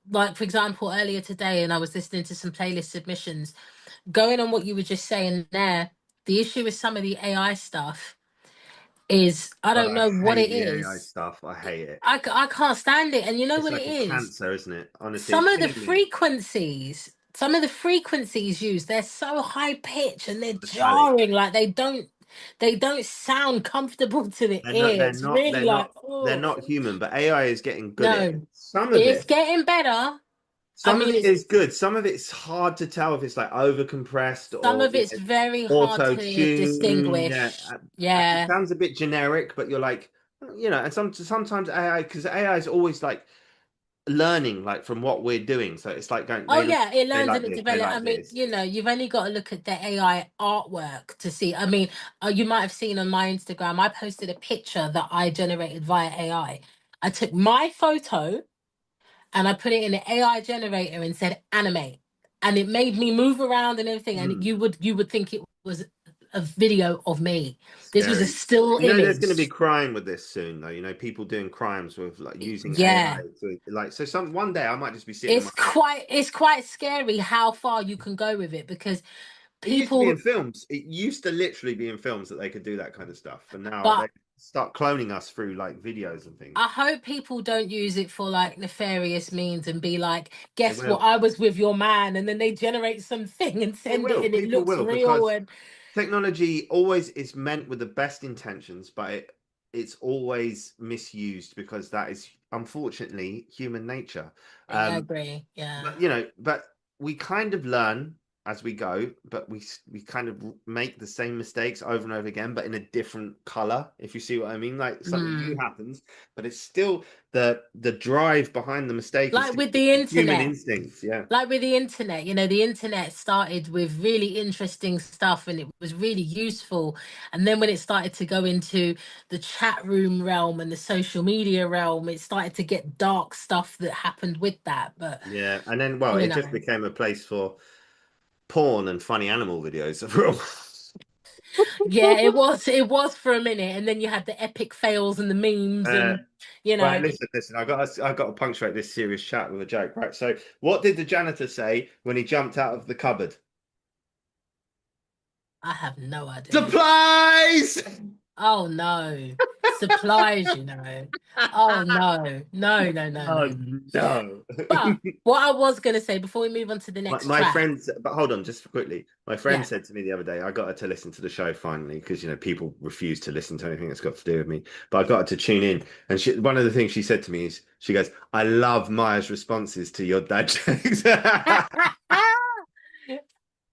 like for example earlier today, and I was listening to some playlist submissions going on what you were just saying there. The issue with some of the AI stuff is I God, don't I know what hate it the AI is. stuff. I hate it. I can't stand it. And you know It's what it like a is? cancer, isn't it? Honestly, Some it's of the killing me. frequencies used, they're so high pitched and they're Metallic. jarring, like they don't sound comfortable to the They're not. ear. They're It's not. really They're like, not. They're oh not human. But AI is getting good at it. no. Some of It's it. getting better. I Some of mean, it is good. Some of it's hard to tell if it's like over compressed some or of it's very hard auto to tune. Yeah, distinguish. it Yeah. sounds a bit generic, but you're like, and sometimes AI, because AI is always like learning like from what we're doing. So it's like going, Oh yeah, it they learns like and it this, they develops. I like mean, this. you've only got to look at the AI artwork to see. I mean, you might have seen on my Instagram, I posted a picture that I generated via AI. I took my photo and I put it in an AI generator and said animate, and it made me move around and everything. And Hmm. you would think it was a video of me. This was a Scary. still There's going to be image. crime with this soon, though. People doing crimes with like using Yeah. AI to like. So one day I might just be sitting in It's my house. quite scary how far you can go with it because It used to be in people films. It used to literally be in films that they could do that kind of stuff, and now they but start cloning us through like videos and things. I hope people don't use it for like nefarious means and be like, They guess what? will. I was with your man, and then they generate something and They send it, will. and it People looks will real. because And technology always is meant with the best intentions, but it's always misused because that is unfortunately human nature. yeah, I Um, agree. Yeah. but we kind of learn as we go, but we kind of make the same mistakes over and over again, but in a different color, if you see what I mean. Like something new Mm. happens, but it's still the drive behind the mistake is Like still with the human internet. instincts. Yeah. Like with the internet, the internet started with really interesting stuff and it was really useful. And then when it started to go into the chat room realm and the social media realm, it started to get dark stuff that happened with that. But, Yeah, and then well, you it just know, became a place for porn and funny animal videos. yeah, it was for a minute. And then you had the epic fails and the memes uh, and, you right, know, listen. I got to punctuate this serious chat with a joke. Right, so what did the janitor say when he jumped out of the cupboard? I have no idea. Supplies. Oh no. Supplies. Oh no. No, no, no, Oh no. no. But what I was going to say before we move on to the next My track, friends, but hold on, just quickly. My friend yeah, said to me the other day, I got her to listen to the show finally because people refuse to listen to anything that's got to do with me. But I got her to tune in, and one of the things she said to me is, she goes, "I love Maya's responses to your dad jokes."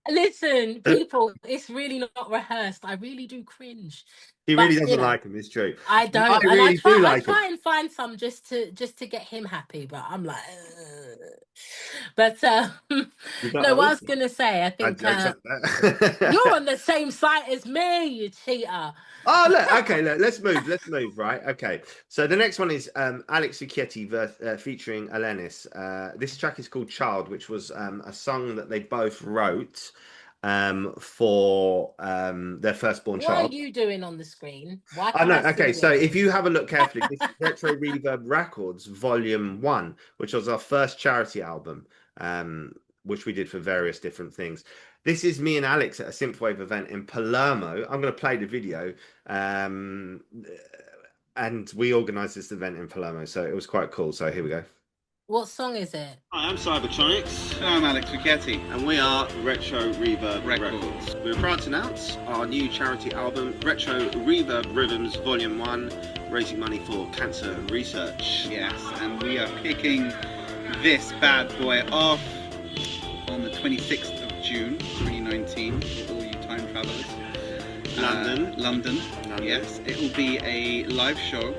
listen, people, it's really not rehearsed. I really do cringe. He But really you doesn't know, like him. It's true. I But I don't, and really do I like him. try and find some just to get him happy. But I'm like, ugh. But You got no, what I those? was gonna say, I think Jokes like you're that. on the same site as me, you cheater. Oh, look. Okay, look. Let's move. Let's move. Right. Okay. So the next one is Alex Uchetti featuring Alanis. This track is called "Child," which was a song that they both wrote for their firstborn What are child. you doing on the screen? Why Oh can't no, I see okay. So you? if you have a look carefully, this is Retro Reverb Records Volume 1, which was our first charity album, which we did for various different things. This is me and Alex at a synthwave event in Palermo. I'm going to play the video. And we organized this event in Palermo, so it was quite cool. So here we go. What song is it? Hi, I'm Cybertronics. I'm Alex Uchetti. And we are Retro Reverb Records. Records. We're proud to announce our new charity album, Retro Reverb Rhythms Volume 1, raising money for cancer research. Yes, and we are kicking this bad boy off on the 26th of June 2019 for all you time travelers. London. Yes, it will be a live show.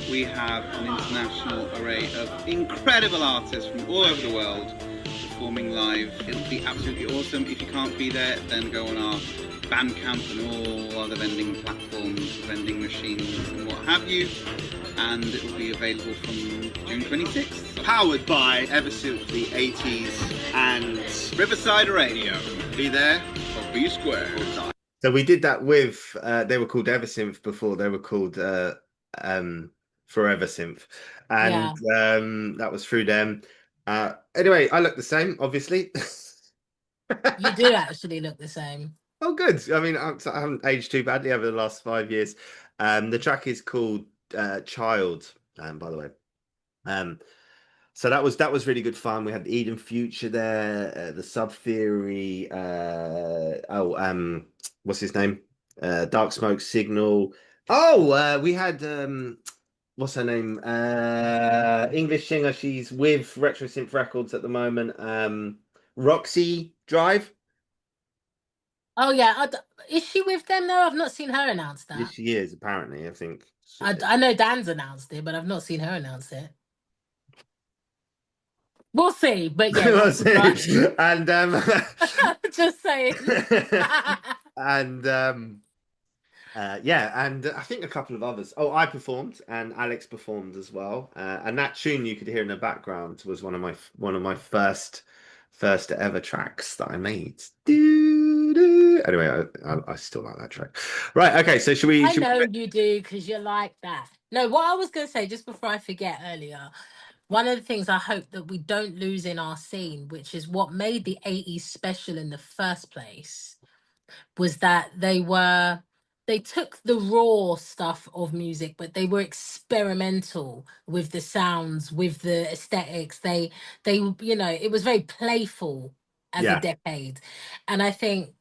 We have an international array of incredible artists from all over the world performing live. It'll be absolutely awesome. If you can't be there, then go on our bandcamp and all other vending platforms, vending machines and what have you. And it will be available from June 26th. Powered by ever since the 80s and Riverside Radio. Be there or be square. So we did that with they were called Eversynth before they were called Forever Synth, and that was through them. Anyway, I look the same, obviously. You do actually look the same. Oh, good. I mean, I haven't aged too badly over the last 5 years. The track is called "Child," by the way. So that was really good fun. We had Eden Future there, the Sub Theory. What's his name? Dark Smoke Signal. Oh, we had what's her name? English singer. She's with Retro Synth Records at the moment. Roxy Drive. Oh yeah, is she with them though? I've not seen her announce that. Yes, she is apparently. I think. I know Dan's announced it, but I've not seen her announce it. We'll see, but yeah, We'll see. And just saying. and yeah, and I think a couple of others. Oh, I performed and Alex performed as well. And that tune you could hear in the background was one of my first ever tracks that I made. Anyway, I still like that track. Right, okay, so should we? I know you do because you like that. No, what I was going to say just before I forget earlier, one of the things I hope that we don't lose in our scene, which is what made the 80s special in the first place, was that they took the raw stuff of music, but they were experimental with the sounds, with the aesthetics. They it was very playful as a decade. And I think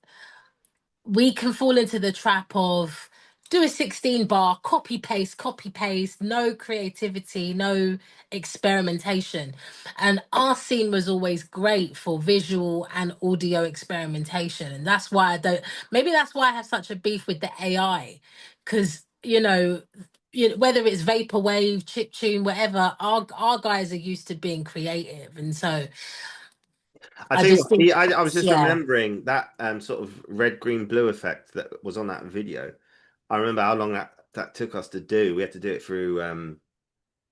we can fall into the trap of do a 16 bar, copy paste, no creativity, no experimentation. And our scene was always great for visual and audio experimentation. And that's why maybe that's why I have such a beef with the AI. Because, whether it's vaporwave, chiptune, whatever, our guys are used to being creative. And so I was just remembering that sort of red, green, blue effect that was on that video. I remember how long that took us to do. We had to do it through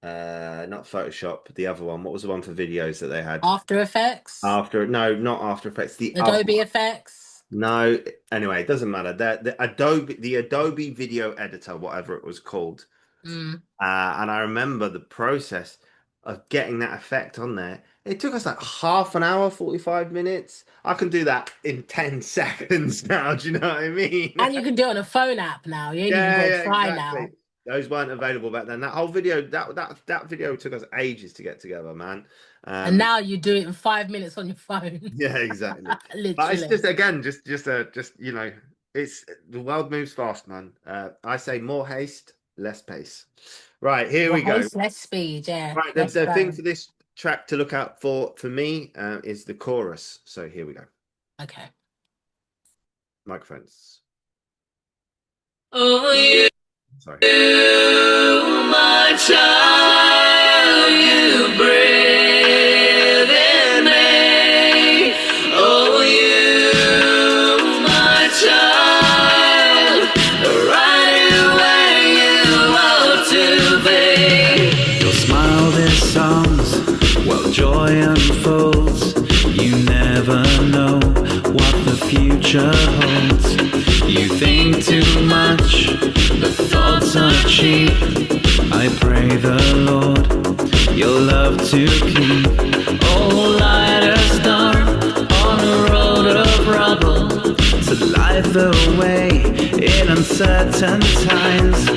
not Photoshop, the other one. What was the one for videos that they had? After Effects? Not After Effects. The Adobe Effects? No. Anyway, it doesn't matter. The Adobe Video Editor, whatever it was called. And I remember the process of getting that effect on there. It took us like half an hour, 45 minutes. I can do that in 10 seconds now. Do you know what I mean? And you can do it on a phone app now. You ain't even got to try now. Those weren't available back then. That whole video, that video took us ages to get together, man. And now you do it in 5 minutes on your phone. Yeah, exactly. Literally. But it's just it's the world moves fast, man. I say more haste, less pace. Right, here we go. Haste, less speed, yeah. Right, the thing for this track to look out for me is the chorus. So here we go. Okay. Microphones. Oh yeah. Sorry. My child, you breathe in me. Oh, you, my child, right where you ought to be. Your smile is songs, while joy unfolds. You never know what the future holds. You think too much, the thoughts are cheap. I pray the Lord your love to keep. Oh, light a star on a road of rubble, to light the way in uncertain times.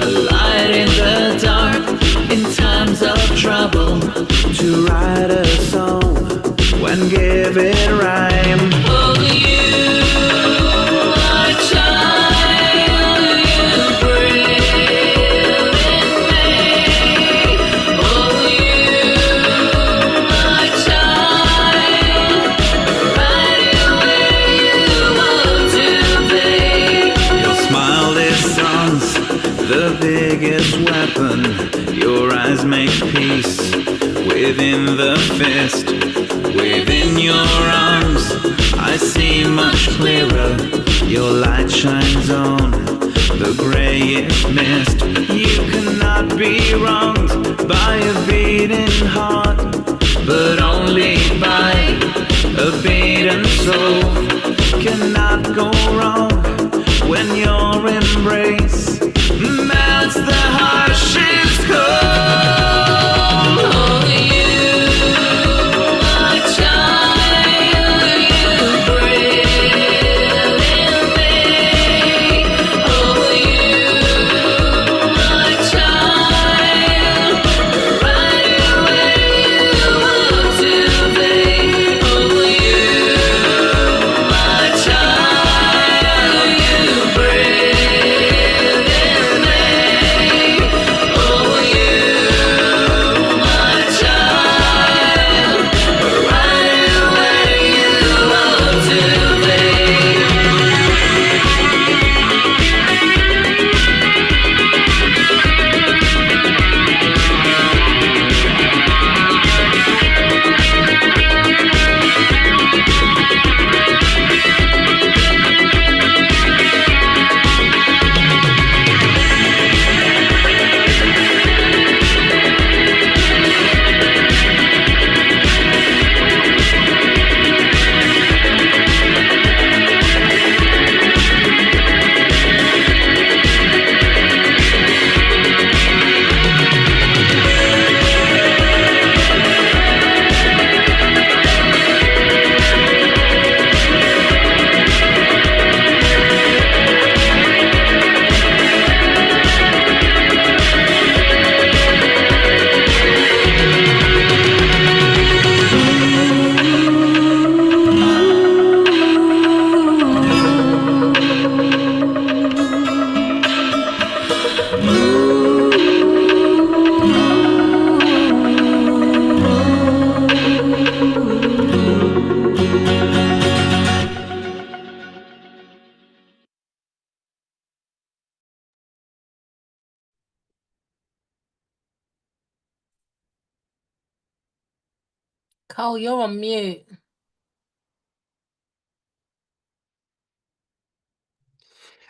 A light in the dark in times of trouble, to write a song when give it rhyme. Oh, you, my child, you breathe in me. Oh, you, my child, right where you want to be. Your smile is songs, the biggest weapon. Your eyes make peace within the fist. Within your arms, I see much clearer. Your light shines on the greyest mist. You cannot be wronged by a beating heart, but only by a beaten soul. Cannot go wrong when your embrace melts the harshest cold. Oh, you, my child, you breathe in me. Oh, you, my child, right where you want to be. Oh, you, my child, you breathe in me. Oh, you, my child, right where you want to be. Cole, you're on mute.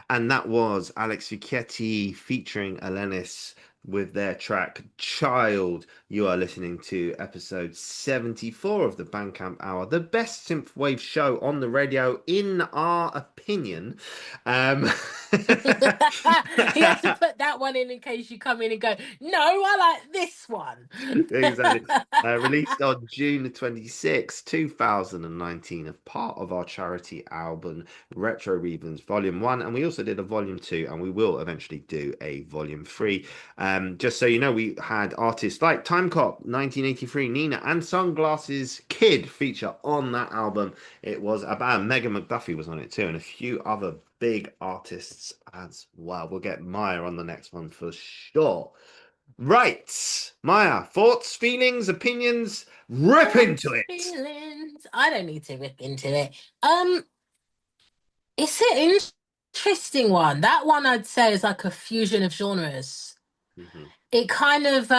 And that was Alex Fichetti featuring Elenis with their track Child. You are listening to episode 74 of the Bandcamp Hour, the best synthwave show on the radio, in our opinion. You have to put that one in case you come in and go, no, I like this one. Exactly. Released on June the 26th, 2019, as part of our charity album Retro Reverbs Volume 1. And we also did a Volume 2, and we will eventually do a Volume 3. Just so you know, we had artists like Time Cop, 1983, Nina, and Sunglasses Kid feature on that album. It was about Megan McDuffie was on it too, and a few other big artists as well. We'll get Maya on the next one for sure. Right, Maya, thoughts, feelings, opinions, rip into it. Feelings. I don't need to rip into it. It's an interesting one. That one I'd say is like a fusion of genres. Mhm. It kind of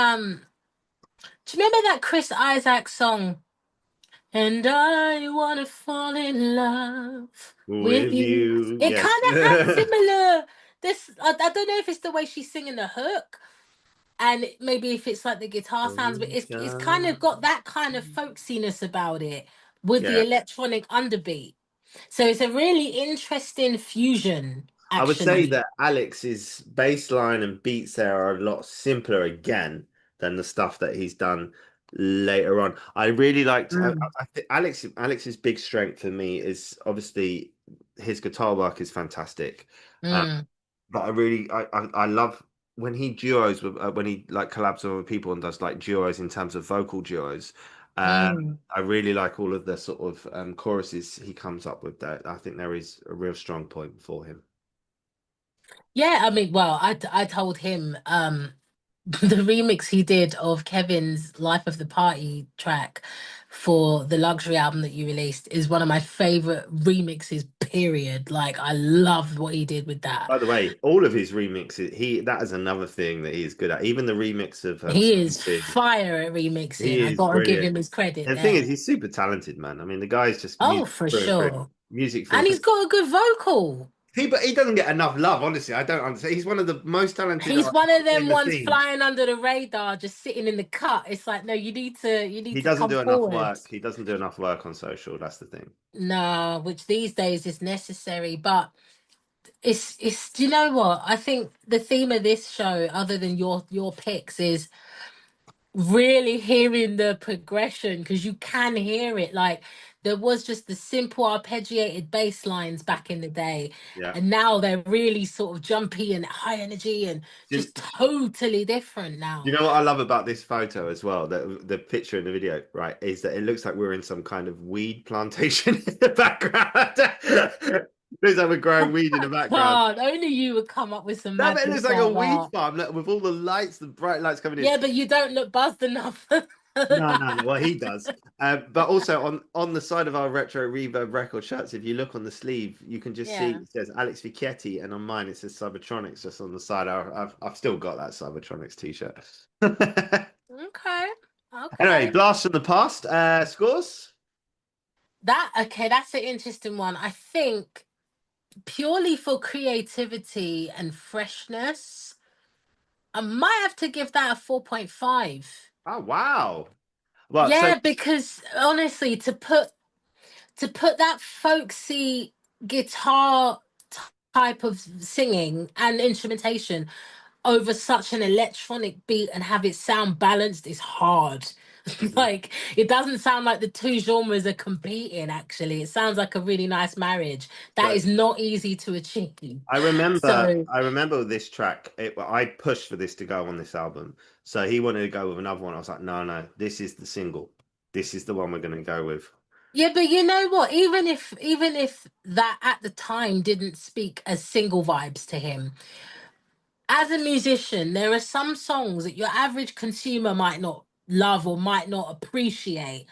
do you remember that Chris Isaak song? And I wanna fall in love with With you. you, It yes. kind of had similar this I don't know if it's the way she's singing the hook and maybe if it's like the guitar sounds, but it's kind of got that kind of folksiness about it with the Yeah. electronic underbeat. So it's a really interesting fusion, I would say actually. that Alex's bass line and beats there are a lot simpler again than the stuff that he's done later on. I really liked. Mm, I think Alex's big strength for me is obviously his guitar work is fantastic, uh, mm, but I love when he duos with when he like collabs with other people and does like duos in terms of vocal duos. mm. I really like all of the sort of choruses he comes up with. That I think there is a real strong point for him. Yeah, I mean, well, I told him the remix he did of Kevin's Life of the Party track for the Luxury album that you released is one of my favorite remixes, period. Like, I love what he did with that. By the way, all of his remixes, that is another thing that he's good at. Even the remix of He is Something, fire at he remixing. I is gotta give brilliant. him his credit And the thing is, there. he's super talented, man. I mean, the guy's just Oh, music for through and through. sure. Music through And and he's through. got a good vocal. But he doesn't get enough love, honestly. I don't understand. He's one of the most talented He's artists one of them in the ones scene. flying under the radar, just sitting in the cut. It's like, no, you need He to doesn't come do enough forward. work. He doesn't do enough work on social. That's the thing. No, which these days is necessary. But it's do you know what? I think the theme of this show, other than your picks, is really hearing the progression because you can hear it. Like there was just the simple arpeggiated bass lines back in the day, Yeah. and now they're really sort of jumpy and high energy and Do, just totally different you now. know what I love about this photo as well? That the picture in the video, right, is that it looks like we're in some kind of weed plantation in the background. Looks like we're growing weed in the background. God, only you would come up with some No, but it looks madness like a like weed that. farm look, with all the lights, the bright lights coming in. Yeah, but you don't look buzzed enough. No, no, no. Well, he does. But also on the side of our retro reverb record shirts, if you look on the sleeve, you can just see Yeah. it says Alex Vecchietti, and on mine it says Cybertronics just on the side. I've still got that Cybertronics t-shirt. Okay. Anyway, Okay. blast from the past. Scores? That's an interesting one. I think purely for creativity and freshness, I might have to give that a 4.5. Oh wow. Well, so Yeah, because honestly, to put that folksy guitar type of singing and instrumentation over such an electronic beat and have it sound balanced is hard. Mhm. Like it doesn't sound like the two genres are competing, actually. It sounds like a really nice marriage. That So is not easy to achieve. So I remember this track. I pushed for this to go on this album. So he wanted to go with another one. I was like, no, no, this is the single. This is the one we're going to go with. yeah, but you know what? Even if that at the time didn't speak as single vibes to him, as a musician, there are some songs that your average consumer might not love or might not appreciate.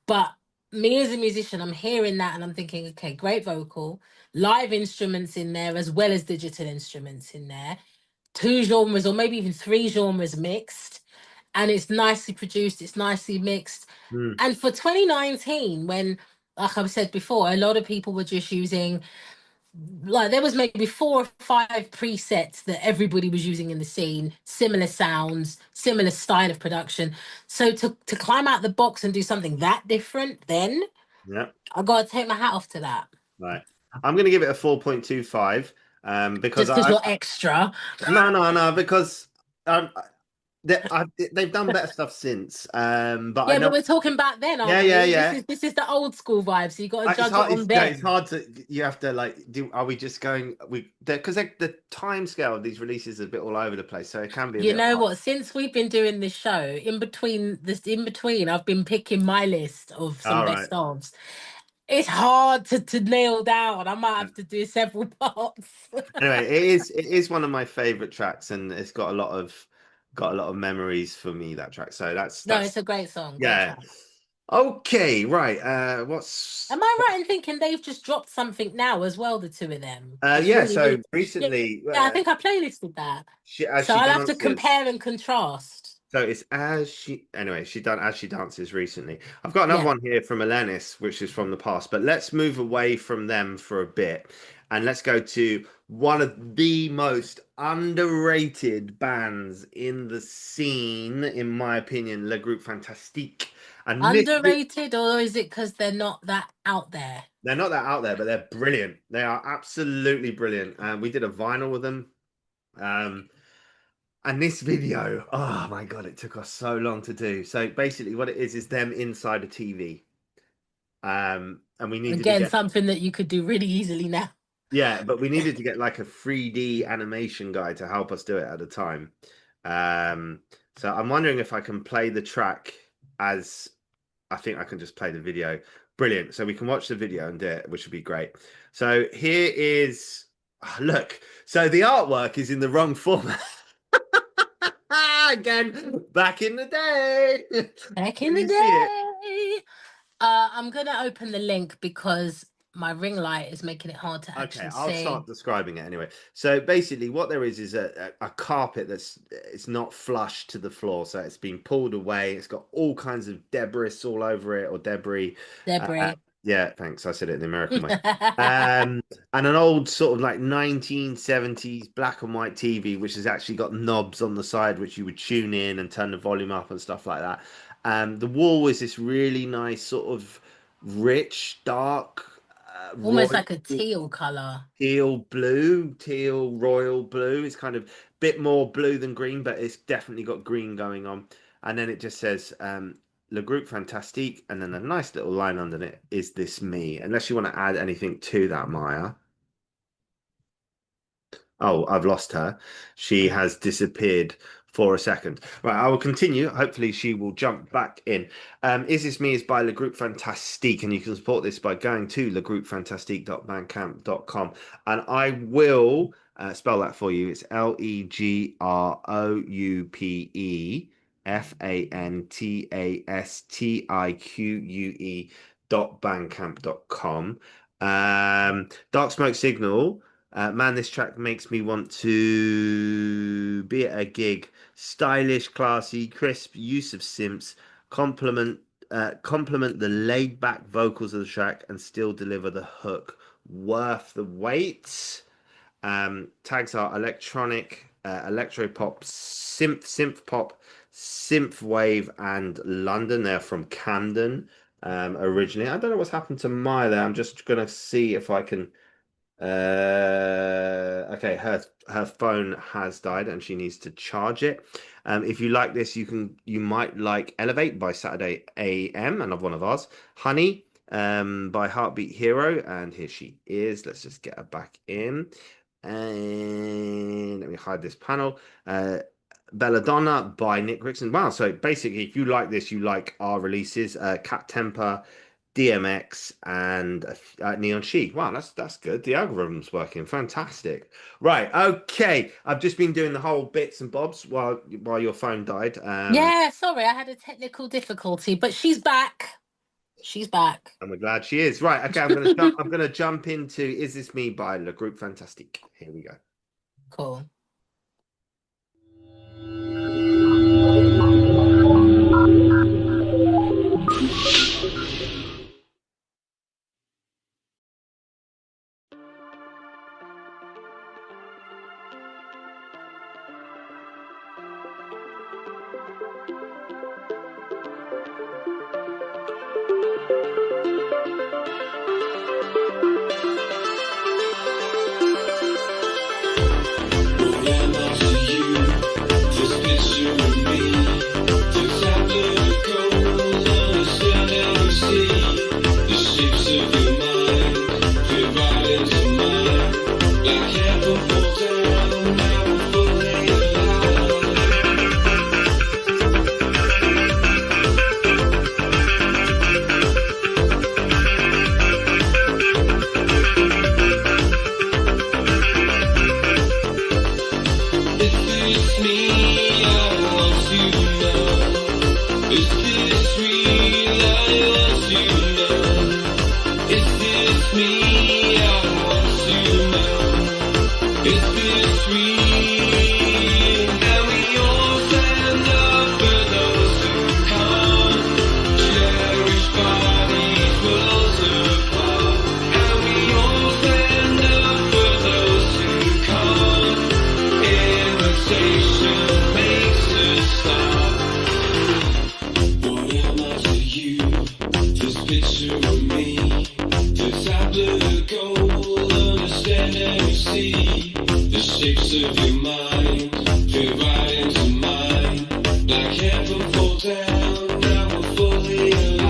But me as a musician, I'm hearing that and I'm thinking, okay, great vocal, live instruments in there as well as digital instruments in there, two genres or maybe even three genres mixed. And it's nicely produced, it's nicely mixed. Mm, And for 2019, when, like I've said before, a lot of people were just using like there was maybe 4 or 5 presets that everybody was using in the scene, similar sounds, similar style of production. So to climb out the box and do something that different, then yeah, I gotta take my hat off to that. right. I'm going to give it a 4.25 because Just because you're extra. no, because um, they've done better stuff since. But I Yeah, but know, we're talking back then, aren't yeah, yeah, we? yeah. This is the old school vibe, so you gotta It's judge it hard. on Yeah, it's them. hard to. You have to like do. Are we just going? Because the time scale of these releases is a bit all over the place, so it can be a You bit know hard. what? Since we've been doing this show, in between, I've been picking my list of some All right. best ofs. It's hard to nail down. I might have to do several parts. Anyway, it is one of my favorite tracks, and it's got a lot of memories for me. That track. So No, that's it's a great song, great yeah. track. Okay, right. Am I right in thinking they've just dropped something now as well, the two of them? It's Yeah, really, so really... recently, Yeah, I think I playlisted that. as So she I'll have to dances. compare and contrast. So it's she done as she dances recently. I've got another Yeah. one here from Alanis, which is from the past, but let's move away from them for a bit and let's go to one of the most underrated bands in the scene, in my opinion, Le Groupe Fantastique. And Underrated, or is it because they're not that out there? they're not that out there, but they're brilliant. They are absolutely brilliant. And we did a vinyl with them. And this video, oh my God, it took us so long to do. So basically what it is them inside a TV. And we needed to Again, get, something that you could do really easily now. yeah, but we needed to get like a 3D animation guy to help us do it at the time. So I'm wondering if I can play the track as, I think I can just play the video. Brilliant. So we can watch the video and do it, which would be great. So here is, look, so the artwork is in the wrong format. Again, back in the day. Back in the day. I'm gonna open the link because my ring light is making it hard to actually see. I'll start describing it anyway. So basically what there is a carpet it's not flush to the floor. So it's been pulled away. It's got all kinds of debris all over it, or debris. Yeah, thanks. I said it in the American way. And an old sort of like 1970s black and white TV, which has actually got knobs on the side, which you would tune in and turn the volume up and stuff like that. The wall was this really nice sort of rich, dark, almost like a teal color. Teal royal blue. It's kind of a bit more blue than green, but it's definitely got green going on. And then it just says Le Groupe Fantastique, and then a nice little line under it, is this me? Unless you want to add anything to that, Maya. Oh, I've lost her. She has disappeared for a second. Right, I will continue. Hopefully she will jump back in. Is This Me is by Le Groupe Fantastique, and you can support this by going to legroupefantastique.bandcamp.com, and I will spell that for you. It's LEGROUPFANTASTIQUE.bandcamp.com. Dark Smoke Signal. Man, this track makes me want to be at a gig. Stylish, classy, crisp use of synths, complement the laid-back vocals of the track, and still deliver the hook. Worth the wait. Tags are electronic, electropop, synth pop, synth wave, and London. They're from Camden originally. I don't know what's happened to Maya there. I'm just gonna see if I can. Okay, her phone has died and she needs to charge it. If you like this, you might like Elevate by Saturday AM, another one of ours. Honey by Heartbeat Hero, and here she is. Let's just get her back in, and let me hide this panel. Belladonna by Nick Rickson. Wow, so basically if you like this, you like our releases. Cat Temper, DMX, and Neon Chic. Wow, that's good. The algorithm's working. Fantastic. Right, okay. I've just been doing the whole bits and bobs while your phone died. Yeah, sorry, I had a technical difficulty, but she's back. She's back. And we're glad she is. Right, okay, I'm gonna jump into Is This Me by Le Groupe Fantastique. Here we go. Cool. This picture of me, the tablet of gold, understand and see the shapes of your mind, fit right into mine. Like heaven fall down, now we're fully alive.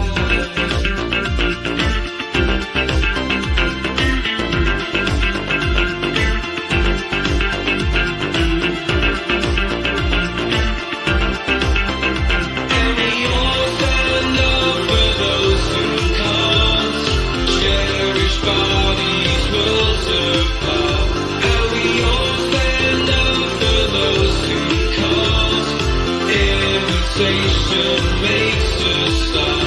Makes us stop.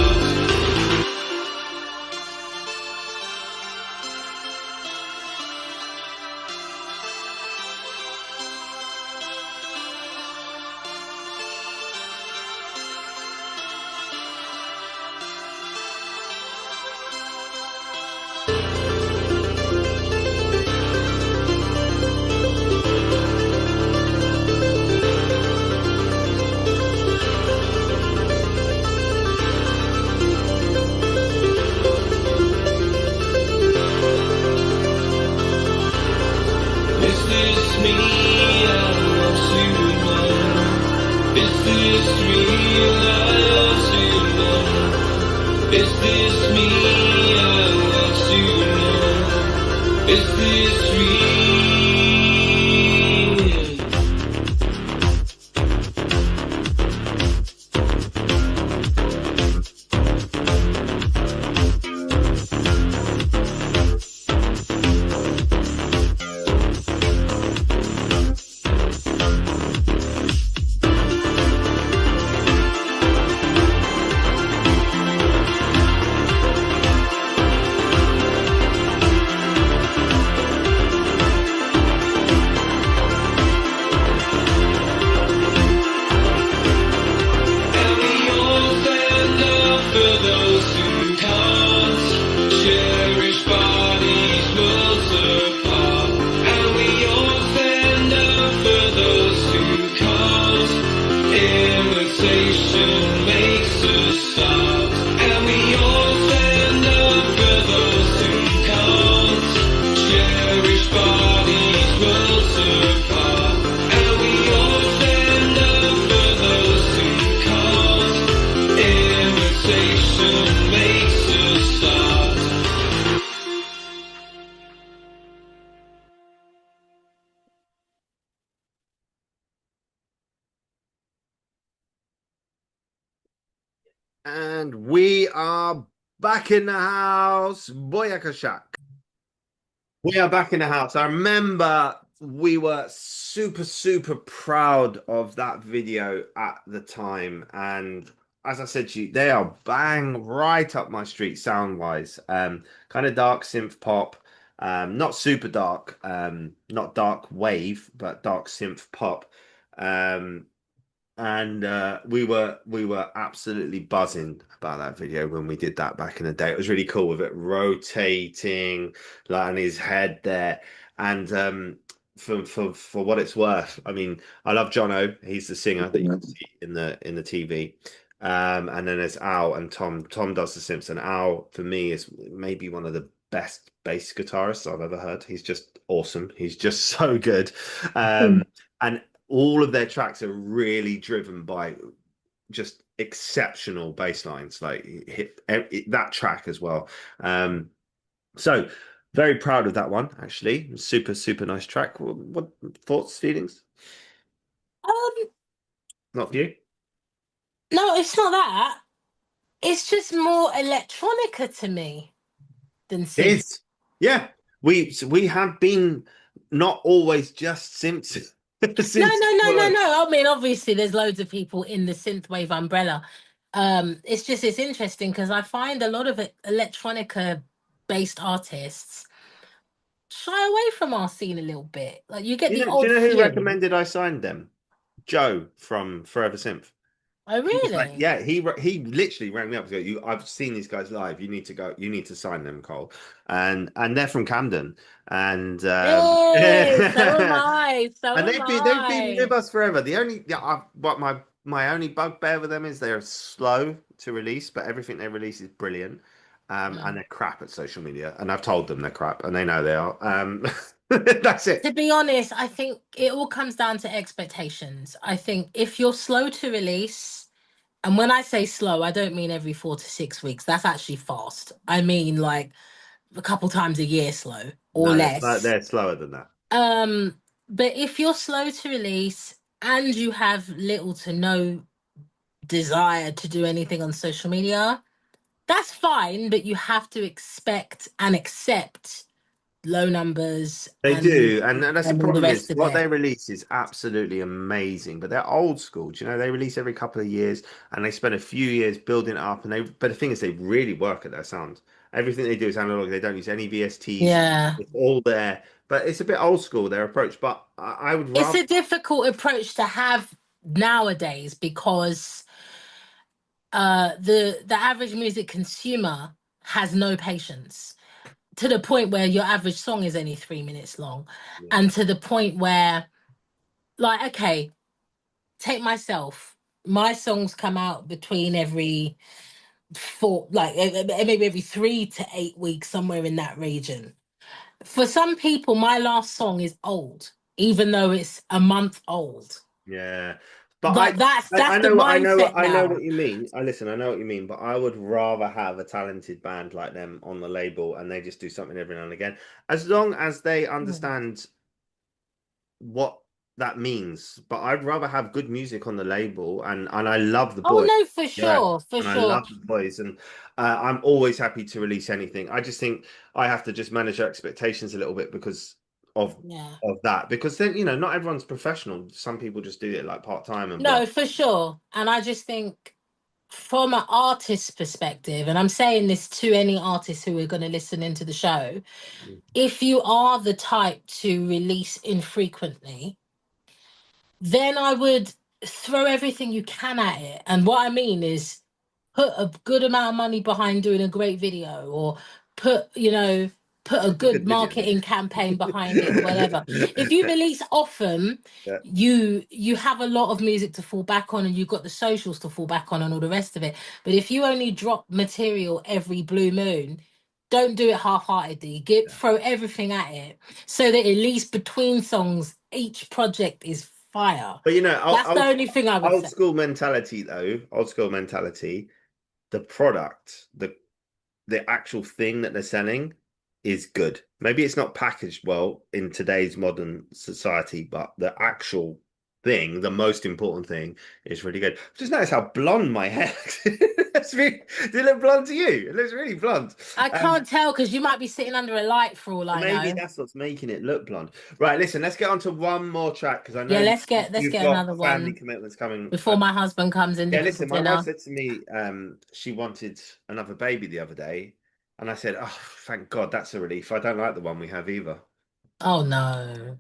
Is this me? I want to know. Is this real? I want to know. Is this me? I want to know. Is this real? And we are back in the house. Boyakashak. We are back in the house. I remember we were super proud of that video at the time. And as I said to you, they are bang right up my street sound wise. Kind of dark synth pop. Not super dark, not dark wave, but dark synth pop. And we were absolutely buzzing about that video when we did that back in the day. It was really cool with it rotating like on his head there. And for what it's worth, I mean, I love Jono. He's the singer that you can see in the TV. And then there's Al and Tom. Tom does the Simpson. Al for me is maybe one of the best bass guitarists I've ever heard. He's just awesome. He's just so good. And all of their tracks are really driven by just exceptional bass lines, like that track as well. So very proud of that one, actually. Super nice track. What thoughts, feelings? Not for you? No, it's not that. It's just more electronica to me than synth. It is. Yeah. We have been not always just synths. No. I mean, obviously, there's loads of people in the synthwave umbrella. It's interesting because I find a lot of electronica-based artists shy away from our scene a little bit. Like you get the old. Do you know who recommended I signed them? Joe from Forever Synth. Oh really? Like, yeah, he literally rang me up and go, I've seen these guys live. You need to sign them, Cole. And they're from Camden. And so am I. And they've been with us forever. The only my only bugbear with them is they're slow. to release, but everything they release is brilliant. And they're crap at social media, and I've told them they're crap, and they know they are. That's it. To be honest, I think it all comes down to expectations. I think if you're slow to release, and when I say slow, I don't mean every 4 to 6 weeks. That's actually fast. I mean like a couple times a year slow or No, less. they're slower than that. But if you're slow to release and you have little to no desire to do anything on social media, that's fine, but you have to expect and accept low numbers They and do, and that's the all the problem is rest of what it. they release is absolutely amazing, but they're old school. Do you know, they release every couple of years, and they spend a few years building it up. But the thing is, they really work at their sound. Everything they do is analog. They don't use any VSTs. Yeah. It's all there, but it's a bit old school their approach. But I would It's rather. a difficult approach to have nowadays because the average music consumer has no patience, to the point where your average song is only 3 minutes long, and to the point where, like, okay, take myself, my songs come out between every four, like maybe every 3 to 8 weeks, somewhere in that region. For some people, my last song is old, even though it's a month old. Yeah, but Like that's I the know mindset I know now. what you mean. I listen, I know what you mean, but I would rather have a talented band like them on the label, and they just do something every now and again, as long as they understand what that means. But I'd rather have good music on the label, and I love the Oh boys. no, for Yeah, sure, for and I sure. love the boys, and I'm always happy to release anything. I just think I have to just manage our expectations a little bit because of Yeah. that. Because then, not everyone's professional. Some people just do it like part time and blah. No, for sure. And I just think from an artist's perspective, and I'm saying this to any artists who are going to listen into the show, if you are the type to release infrequently, then I would throw everything you can at it. And what I mean is put a good amount of money behind doing a great video, or put, put a It's a good good video. marketing campaign behind it or whatever. If you release often, Yeah. you have a lot of music to fall back on, and you've got the socials to fall back on and all the rest of it. But if you only drop material every blue moon, don't do it half-heartedly. Throw everything at it, so that at least between songs, each project is fire. But That's the only thing I would old say. school mentality though, old school mentality, the product, the actual thing that they're selling is good. Maybe it's not packaged well in today's modern society, but the actual thing, the most important thing, is really good. Just notice how blonde my hair did it look blonde to you? It looks really blonde. I can't tell because you might be sitting under a light for all I Maybe know. that's what's making it look blonde. Right, listen, let's get on to one more track because I know Yeah, let's you've get got another family one commitments coming. before my husband comes in Yeah, to cook listen, my wife dinner. said to me, she wanted another baby the other day, and I said, "Oh, thank God, that's a relief. I don't like the one we have either." Oh no.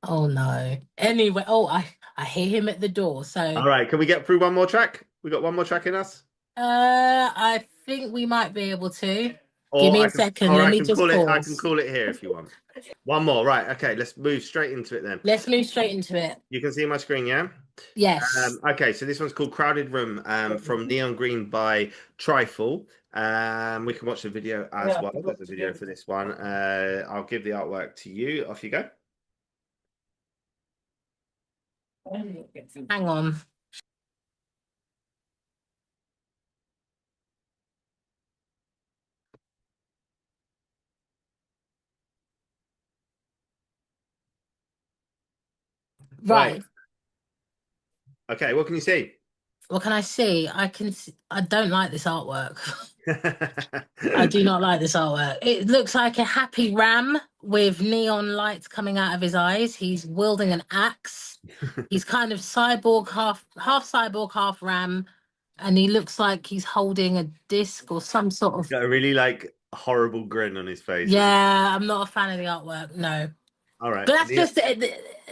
Oh no. Anyway, I hear him at the door. So All right, can we get through one more track? We got one more track in us, I think we might be able to. Give or me a second. or Let I me can just call it. I can pause. call it here if you want. One more, right? Okay, let's move straight into it then. Let's move straight into it. You can see my screen, yeah. Yes. Okay, so this one's called Crowded Room from Neon Green by Trifle. We can watch the video as well. There's a video for this one. I'll give the artwork to you. Off you go. Hang on. Right. Okay, what can you see? What can I see? I don't like this artwork. I do not like this artwork. It looks like a happy ram with neon lights coming out of his eyes. He's wielding an axe. He's kind of cyborg, half cyborg, half ram, and he looks like he's holding a disc or some sort of. Got a really horrible grin on his face. Yeah, I'm not a fan of the artwork. No, All right. but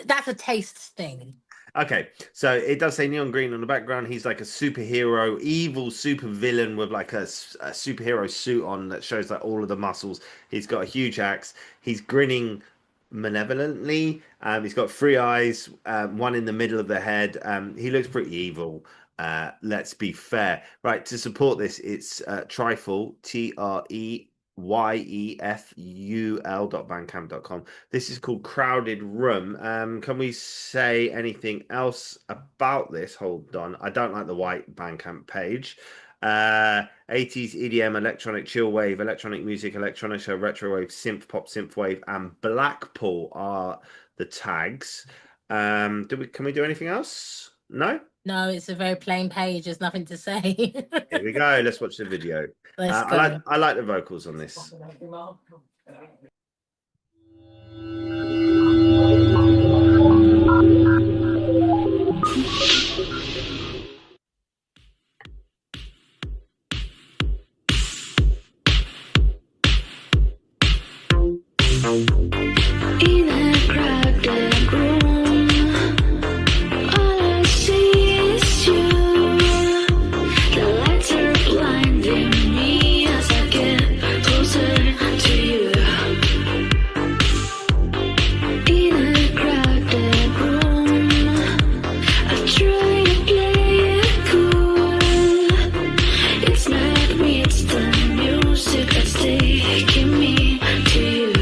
that's a taste thing. Okay, so it does say Neon Green on the background. He's like a superhero, evil super villain with like a superhero suit on that shows like all of the muscles. He's got a huge axe. He's grinning malevolently. He's got three eyes, one in the middle of the head. He looks pretty evil. Let's be fair. Right, to support this, it's Trifle, TREYEFUL.bandcamp.com. This is called Crowded Room. Can we say anything else about this? Hold on. I don't like the white Bandcamp page. 80s EDM, electronic chill wave, electronic music, electronica, retro wave, synth pop, synth wave, and Blackpool are the tags. Can we do anything else? No, it's a very plain page. There's nothing to say. Here we go. Let's watch the video. Let's go. I like the vocals on this. In a crowded room, all I see is you. The lights are blinding me as I get closer to you. In a crowded room, I try to play it cool. It's not me, it's the music that's taking me to you.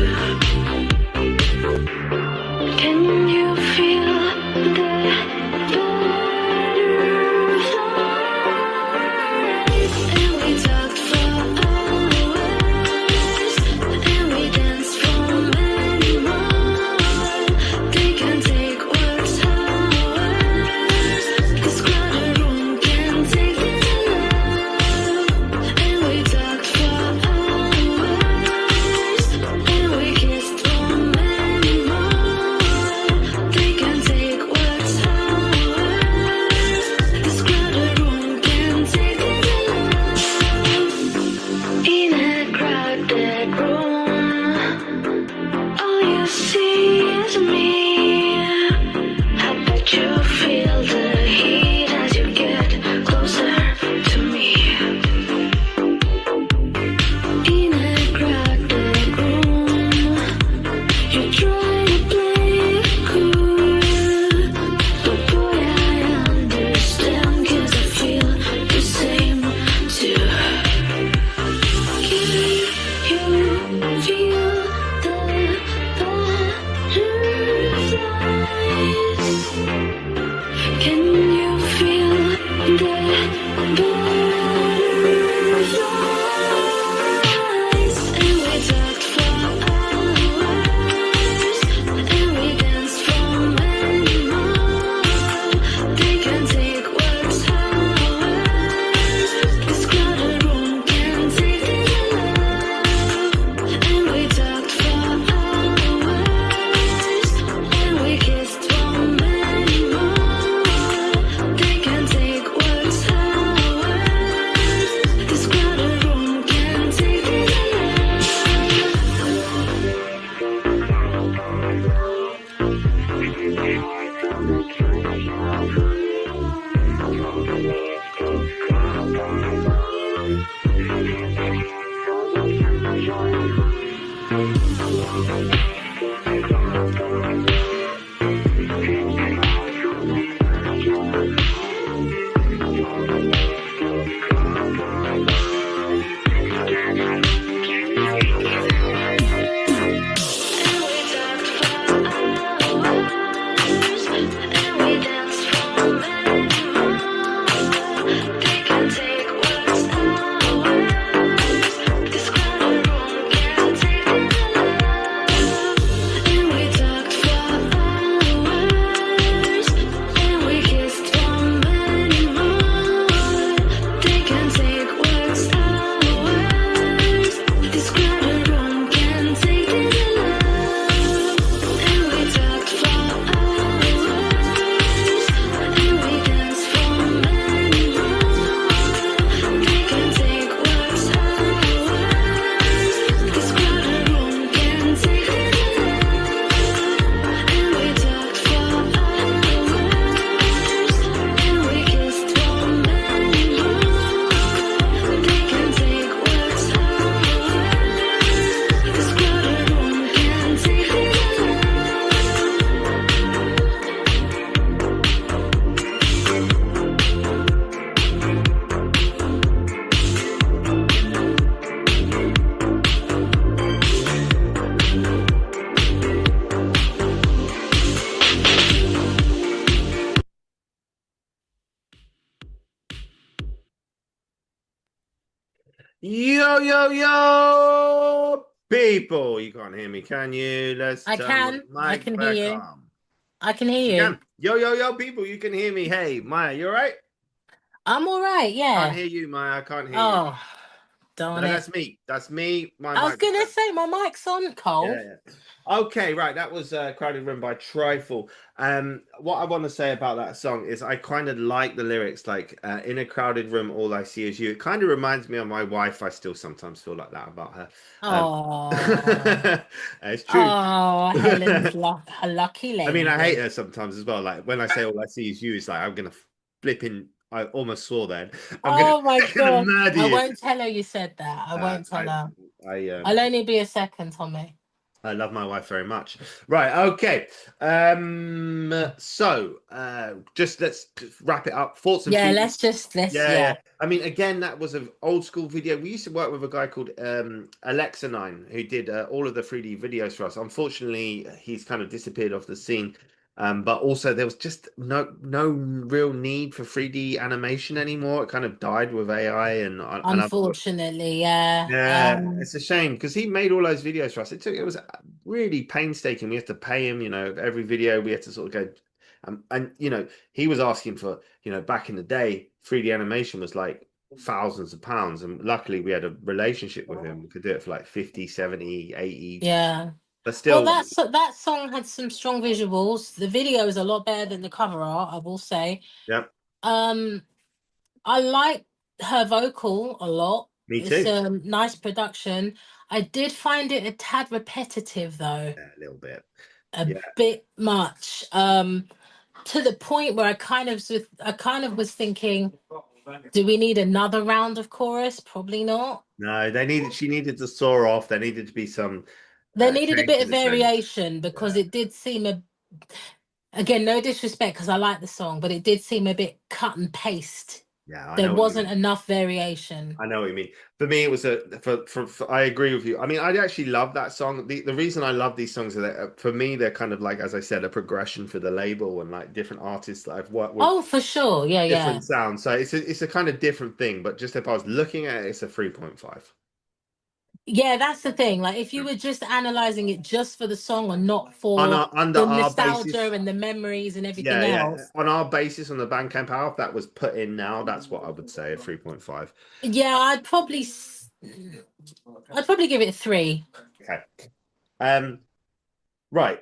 yo, people. You can't hear me, can you? Let's I turn can. my I mic can hear back you. on. I can You hear you. can. Yo, people. You can hear me. Hey, Maya, you all right? I'm all right. Can't Yeah. hear you, Maya. I can't hear you. Oh, darn No, it. that's me. That's me. My I was gonna microphone. say my mic's on, Cole. Yeah. Okay, right. That was Crowded Room by Trifle. What I want to say about that song is I kind of like the lyrics, like in a crowded room, all I see is you. It kind of reminds me of my wife. I still sometimes feel like that about her. Oh, It's true. Helen's a lucky I mean, I hate lady. her sometimes as well. Like when I say all I see is you, it's like I'm gonna flip in. I almost swore then. Oh my I'm gonna God. murder I you. won't tell her you said that. I won't tell her. I'll I only be a second, Tommy. I love my wife very much. Right, okay. So just let's wrap it up. Thoughts and Yeah, feelings. Yeah. I mean, again, that was an old school video. We used to work with a guy called Alexa9 who did all of the 3D videos for us. Unfortunately, he's kind of disappeared off the scene. But also there was just no real need for 3D animation anymore. It kind of died with AI and other. Unfortunately, yeah. Yeah, it's a shame because he made all those videos for us. It was really painstaking. We had to pay him, every video we had to sort of go, and he was asking for, back in the day, 3D animation was like thousands of pounds, and luckily we had a relationship with him. We could do it for like 50, 70, 80. Yeah. But Well, still, that song had some strong visuals. The video is a lot better than the cover art, I will say. yeah, I like her vocal a lot. me It's too. a nice production. I did find it a tad repetitive though, Yeah, a little bit. a Yeah. bit much. To the point where I kind of was thinking, do we need another round of chorus? Probably not. No, she needed to soar off. There needed to be some There needed a change bit in of the tone. variation because Yeah. it did seem again, no disrespect because I like the song, but it did seem a bit cut and paste. Yeah, I There know what you wasn't mean. enough variation. I know what you mean. For me, it was I agree with you. I mean, I actually love that song. The reason I love these songs is that for me, they're kind of like, as I said, a progression for the label and like different artists that I've worked with, Oh, for sure. Yeah, yeah. different sounds. So it's a kind of different thing. But just if I was looking at it, it's a 3.5. Yeah, that's the thing. Like, if you were just analyzing it just for the song and not On for under the our nostalgia basis, and the memories and everything yeah. else. On our basis, on the Bandcamp album, if that was put in now, that's what I would say, a 3.5. Yeah, I'd probably give it a 3. Okay. Right.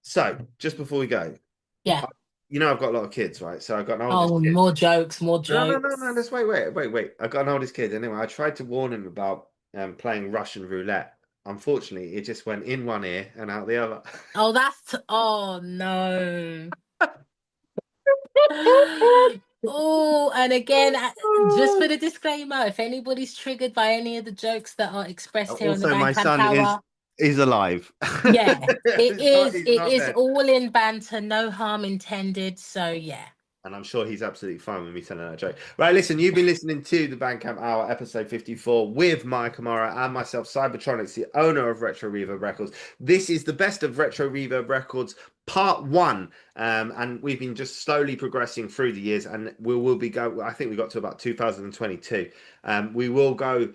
So just before we go, Yeah. I've got a lot of kids, right? So I've got an oldest Oh, kid. more jokes, more No. jokes. Let's wait. I got an oldest kid. Anyway, I tried to warn him about playing Russian roulette. Unfortunately, it just went in one ear and out the other. Oh no. Oh, and again, just for the disclaimer, if anybody's triggered by any of the jokes that are expressed here on the Also, my Bandcamp son Tower, is alive. yeah, it is. He's It not is dead. all in banter, no harm intended. So yeah. And I'm sure he's absolutely fine with me telling that joke. Right, listen, you've been listening to the Bandcamp Hour, episode 54, with Maya Kamara and myself, Cybertronics, the owner of Retro Reverb Records. This is the best of Retro Reverb Records, part 1. And we've been just slowly progressing through the years, and we will be going, I think we got to about 2022. We will go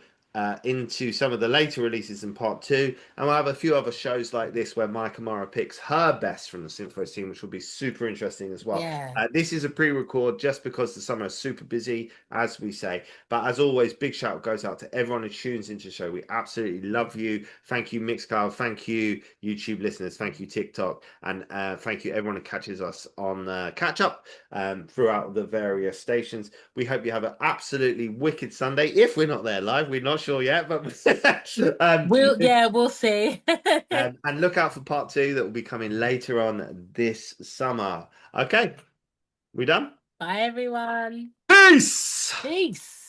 into some of the later releases in part 2, and we'll have a few other shows like this where Maya Kamara picks her best from the Synthwave scene, which will be super interesting as well. Yeah. This is a pre-record just because the summer is super busy, as we say. But as always, big shout goes out to everyone who tunes into the show. We absolutely love you. Thank you, Mixcloud. Thank you, YouTube listeners. Thank you, TikTok. And thank you, everyone who catches us on Catch Up throughout the various stations. We hope you have an absolutely wicked Sunday. If we're not there live, we're not sure yet, but we'll see. And look out for part 2 that will be coming later on this summer. Okay. We done? Bye, everyone. Peace. Peace.